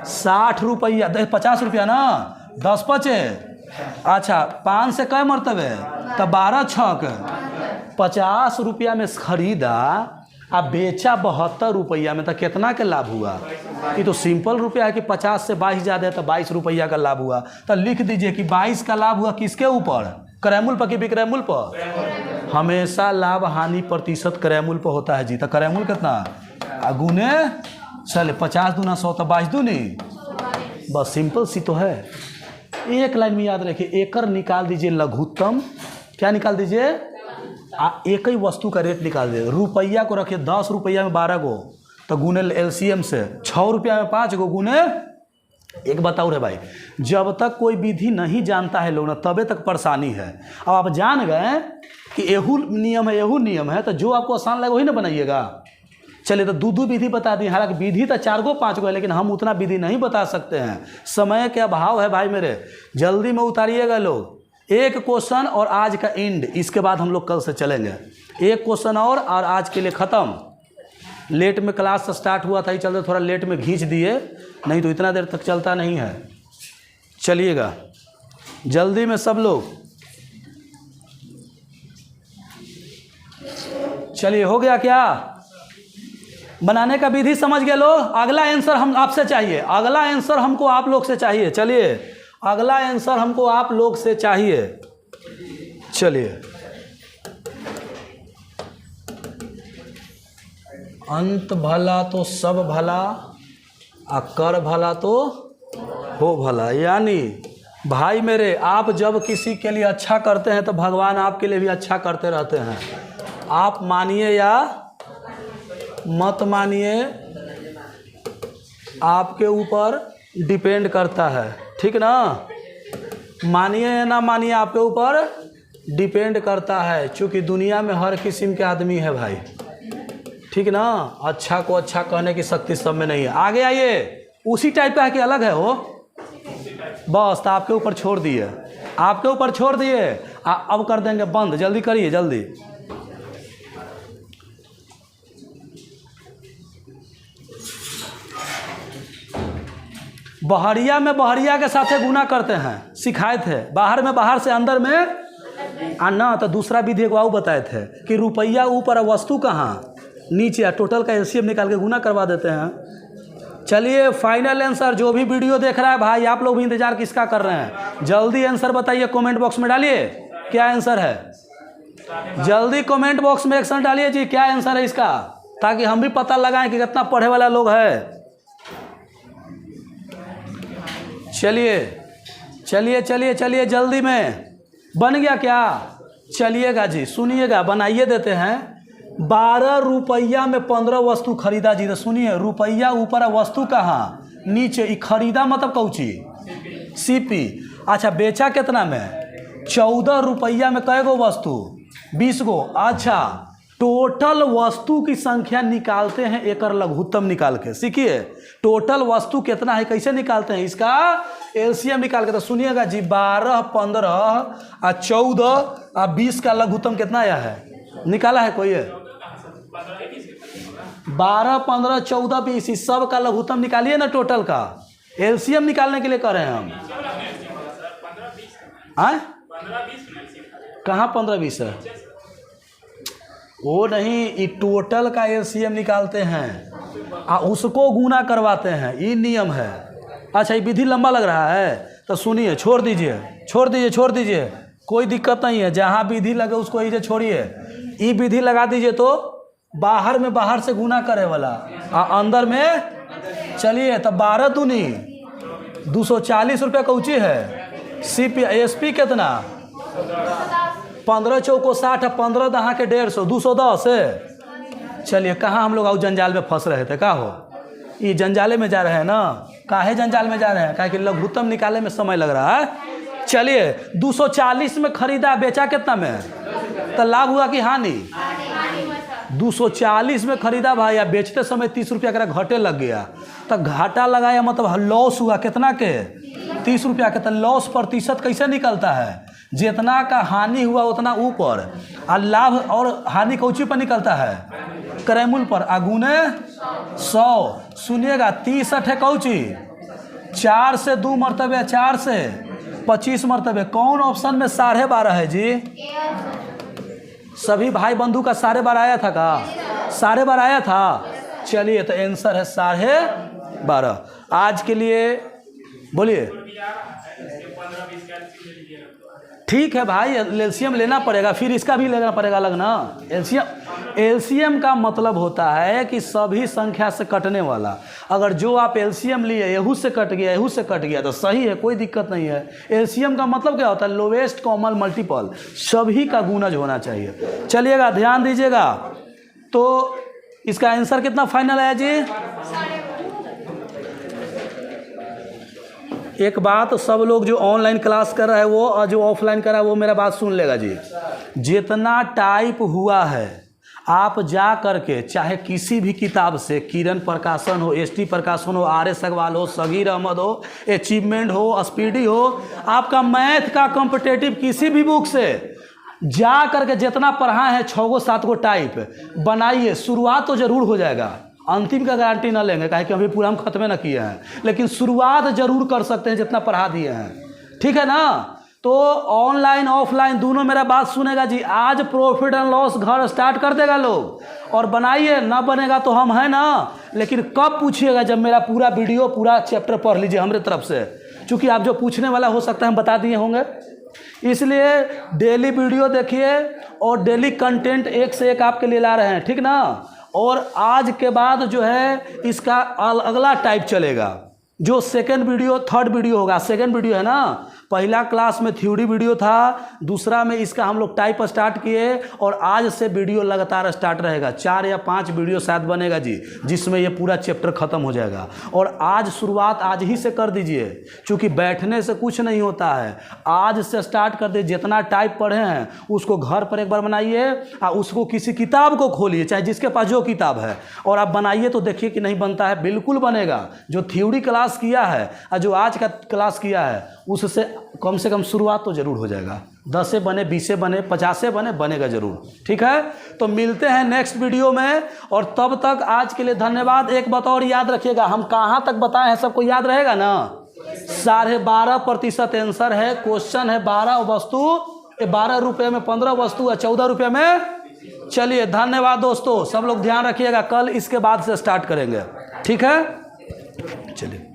60 रुपया, 50 रुपया ना, 10 पचे, अच्छा 5 से कै मरतबे, तो 12 छक 50 रुपया में खरीदा अब बेचा 72 रुपया में, तो कितना के लाभ हुआ। ये तो सिंपल रुपया है कि 50 से 22 ज़्यादा है तो 22 रुपया का लाभ हुआ। तो लिख दीजिए कि 22 का लाभ हुआ किसके ऊपर, क्रयमूल पर कि विक्रयमूल पर। हमेशा लाभ हानि प्रतिशत क्रयमूल पर होता है जी। तो क्रयमूल कितना गुने, चले 50 दूना 100 तो 22 दूनी, बस सिंपल सी तो है। एक लाइन में याद रखिए, एकड़ निकाल दीजिए लघुत्तम, क्या निकाल दीजिए, एक ही वस्तु का रेट निकाल दे। रुपया को रखिए 10 रुपया में 12 गो, तो गुने LCM से 6 रुपया में 5 को गुने। एक बताओ रे भाई, जब तक कोई विधि नहीं जानता है लोग ना तबे तक परेशानी है। अब आप जान गए कि एहू नियम है एहू नियम है, तो जो आपको आसान लगे वही ना बनाइएगा। चलिए तो दो विधि बता दी, हालांकि विधि तो 4 गो 5 गो है, लेकिन हम उतना विधि नहीं बता सकते हैं, समय के अभाव है भाई मेरे। जल्दी में उतारिएगा लोग। एक क्वेश्चन और आज का एंड, इसके बाद हम लोग कल से चलेंगे। एक क्वेश्चन और आज के लिए ख़त्म। लेट में क्लास स्टार्ट हुआ था, ही चलते थोड़ा लेट में खींच दिए, नहीं तो इतना देर तक चलता नहीं है। चलिएगा जल्दी में सब लोग। चलिए हो गया क्या? बनाने का विधि समझ गए लो। अगला आंसर हम आपसे चाहिए, अगला आंसर हमको आप लोग से चाहिए। चलिए अगला आंसर हमको आप लोग से चाहिए। चलिए अंत भला तो सब भला, आ कर भला तो हो भला। यानी भाई मेरे, आप जब किसी के लिए अच्छा करते हैं तो भगवान आपके लिए भी अच्छा करते रहते हैं। आप मानिए या मत मानिए, आपके ऊपर डिपेंड करता है, ठीक ना। मानिए या ना मानिए, आपके ऊपर डिपेंड करता है, क्योंकि दुनिया में हर किस्म के आदमी है भाई, ठीक ना। अच्छा को अच्छा कहने की शक्ति सब में नहीं है। आगे आइए, उसी टाइप का है कि अलग है वो, बस तो आपके ऊपर छोड़ दिए, आपके ऊपर छोड़ दिए। अब कर देंगे बंद, जल्दी करिए जल्दी। बहरिया में बहरिया के साथे गुना करते हैं, सिखाए थे। बाहर में बाहर से अंदर में आना। तो दूसरा विधि को बताए थे कि रुपया ऊपर वस्तु कहाँ नीचे, टोटल का LCM निकाल के गुना करवा देते हैं। चलिए फाइनल आंसर, जो भी वीडियो देख रहा है भाई, आप लोग भी इंतजार किसका कर रहे हैं? जल्दी आंसर बताइए, कमेंट बॉक्स में डालिए क्या आंसर है। जल्दी कमेंट बॉक्स में एक्शन डालिए जी, क्या आंसर है इसका, ताकि हम भी पता लगाएं कि कितना पढ़े वाला लोग है। चलिए चलिए चलिए चलिए जल्दी में। बन गया क्या? चलिएगा जी, सुनिएगा, बनाइए देते हैं। 12 रुपया में 15 वस्तु खरीदा जी। तो सुनिए, रुपया ऊपर वस्तु कहाँ नीचे, ई खरीदा मतलब कौची CP। अच्छा बेचा कितना में? 14 रुपया में कै गो वस्तु? 20 गो। अच्छा टोटल वस्तु की संख्या निकालते हैं, एक लघुत्तम निकाल के। सीखिए टोटल वस्तु कितना है, कैसे निकालते हैं इसका LCM निकाल के। तो सुनिएगा जी, 12, 15 और 14 और 20 का लघुत्तम कितना आया है, निकाला है कोई? 12, 15, 14, 20 इस सब का लघुत्तम निकालिए ना, टोटल का LCM निकालने के लिए कर रहे हैं हम। कहाँ 15, 20 है? वो नहीं, ये टोटल का LCM निकालते हैं उसको गुना करवाते हैं, ये नियम है। अच्छा ये विधि लंबा लग रहा है तो सुनिए, छोड़ दीजिए छोड़ दीजिए छोड़ दीजिए, कोई दिक्कत नहीं है। जहाँ विधि लगे उसको इसे छोड़िए। ये विधि लगा दीजिए तो बाहर में बाहर से गुना करे वाला, अंदर में। चलिए तो 12 दूनी 240 रुपये कौची है। CP SP कितना? 15 चौको 60, 15 दहाँ के 150, 210 है। चलिए कहाँ हम लोग आओ जंजाल में फंस रहे थे, का हो ये जंजाले में जा रहे हैं ना। काहे जंजाल में जा रहे हैं? कि लघुत्तम निकालने में समय लग रहा है। चलिए 240 में खरीदा, बेचा कितना में? तो लाभ हुआ कि हानि? 240 में खरीदा भाई, या बेचते समय 30 रुपया का घाटे लग गया, तो घाटा लगाया मतलब लॉस हुआ कितना के? 30 रुपया के। तो लॉस प्रतिशत कैसे निकलता है? जितना का हानि हुआ उतना ऊपर, और लाभ और हानि कौची पर निकलता है? क्रैमुल पर। आगुने 100। सुनिएगा 30 है कौची? 4 से 2 मरतबे, 4 से 25 मरतबे। कौन ऑप्शन में 12.5 है जी? सभी भाई बंधु का 12.5 आया था का? 12.5 आया था। चलिए तो आंसर है 12.5। आज के लिए बोलिए। ठीक है भाई, LCM लेना पड़ेगा, फिर इसका भी लेना पड़ेगा अलग ना। LCM का मतलब होता है कि सभी संख्या से कटने वाला। अगर जो आप LCM लिए एहू से कट गया, एहू से कट गया तो सही है, कोई दिक्कत नहीं है। LCM का मतलब क्या होता है? लोवेस्ट कॉमन मल्टीपल, सभी का गुणज होना चाहिए। चलिएगा ध्यान दीजिएगा। तो इसका आंसर कितना फाइनल है जी? एक बात सब लोग जो ऑनलाइन क्लास कर रहा है वो और जो ऑफलाइन कर रहा है वो मेरा बात सुन लेगा जी। जितना टाइप हुआ है आप जा करके चाहे किसी भी किताब से, किरण प्रकाशन हो, एसटी प्रकाशन हो, आर.एस. अग्रवाल हो, सगीर अहमद हो, अचीवमेंट हो, स्पीडी हो, आपका मैथ का कॉम्पिटेटिव किसी भी बुक से जा करके जितना पढ़ा है 6 गो 7 गो टाइप बनाइए। शुरुआत तो जरूर हो जाएगा, अंतिम का गारंटी ना लेंगे काहे कि अभी पूरा हम खत्म ना किए हैं, लेकिन शुरुआत जरूर कर सकते हैं जितना पढ़ा दिए हैं। ठीक है ना? तो ऑनलाइन ऑफलाइन दोनों मेरा बात सुनेगा जी। आज प्रॉफिट एंड लॉस घर स्टार्ट कर देगा लोग और बनाइए, ना बनेगा तो हम हैं ना। लेकिन कब पूछिएगा? जब मेरा पूरा वीडियो पूरा चैप्टर पढ़ लीजिए हमारे तरफ से, क्योंकि आप जो पूछने वाला हो सकता है हम बता दिए होंगे। इसलिए डेली वीडियो देखिए और डेली कंटेंट एक से एक आपके लिए ला रहे हैं, ठीक ना? और आज के बाद जो है इसका अगला टाइप चलेगा, जो सेकंड वीडियो थर्ड वीडियो होगा। सेकंड वीडियो है ना, पहला क्लास में थ्योरी वीडियो था, दूसरा में इसका हम लोग टाइप स्टार्ट किए और आज से वीडियो लगातार स्टार्ट रहेगा। 4 या 5 वीडियो शायद बनेगा जी, जिसमें ये पूरा चैप्टर ख़त्म हो जाएगा। और आज शुरुआत आज ही से कर दीजिए, क्योंकि बैठने से कुछ नहीं होता है। आज से स्टार्ट कर दीजिए। जितना टाइप पढ़े हैं उसको घर पर एक बार बनाइए और उसको किसी किताब को खोलिए, चाहे जिसके पास जो किताब है, और आप बनाइए तो देखिए कि नहीं बनता है, बिल्कुल बनेगा। जो थ्योरी क्लास किया है और जो आज का क्लास किया है उससे कम से कम शुरुआत तो जरूर हो जाएगा। 10 से बने, 20 से बने, 50 से बने, बनेगा जरूर। ठीक है? तो मिलते हैं नेक्स्ट वीडियो में, और तब तक आज के लिए धन्यवाद। एक बात और याद रखिएगा, हम कहाँ तक बताए हैं सबको याद रहेगा ना? 12.5% आंसर है। क्वेश्चन है 12 वस्तु, 12 रुपये में 15 वस्तु है, 14 रुपये में। चलिए धन्यवाद दोस्तों, सब लोग ध्यान रखिएगा। कल इसके बाद से स्टार्ट करेंगे, ठीक है? चलिए।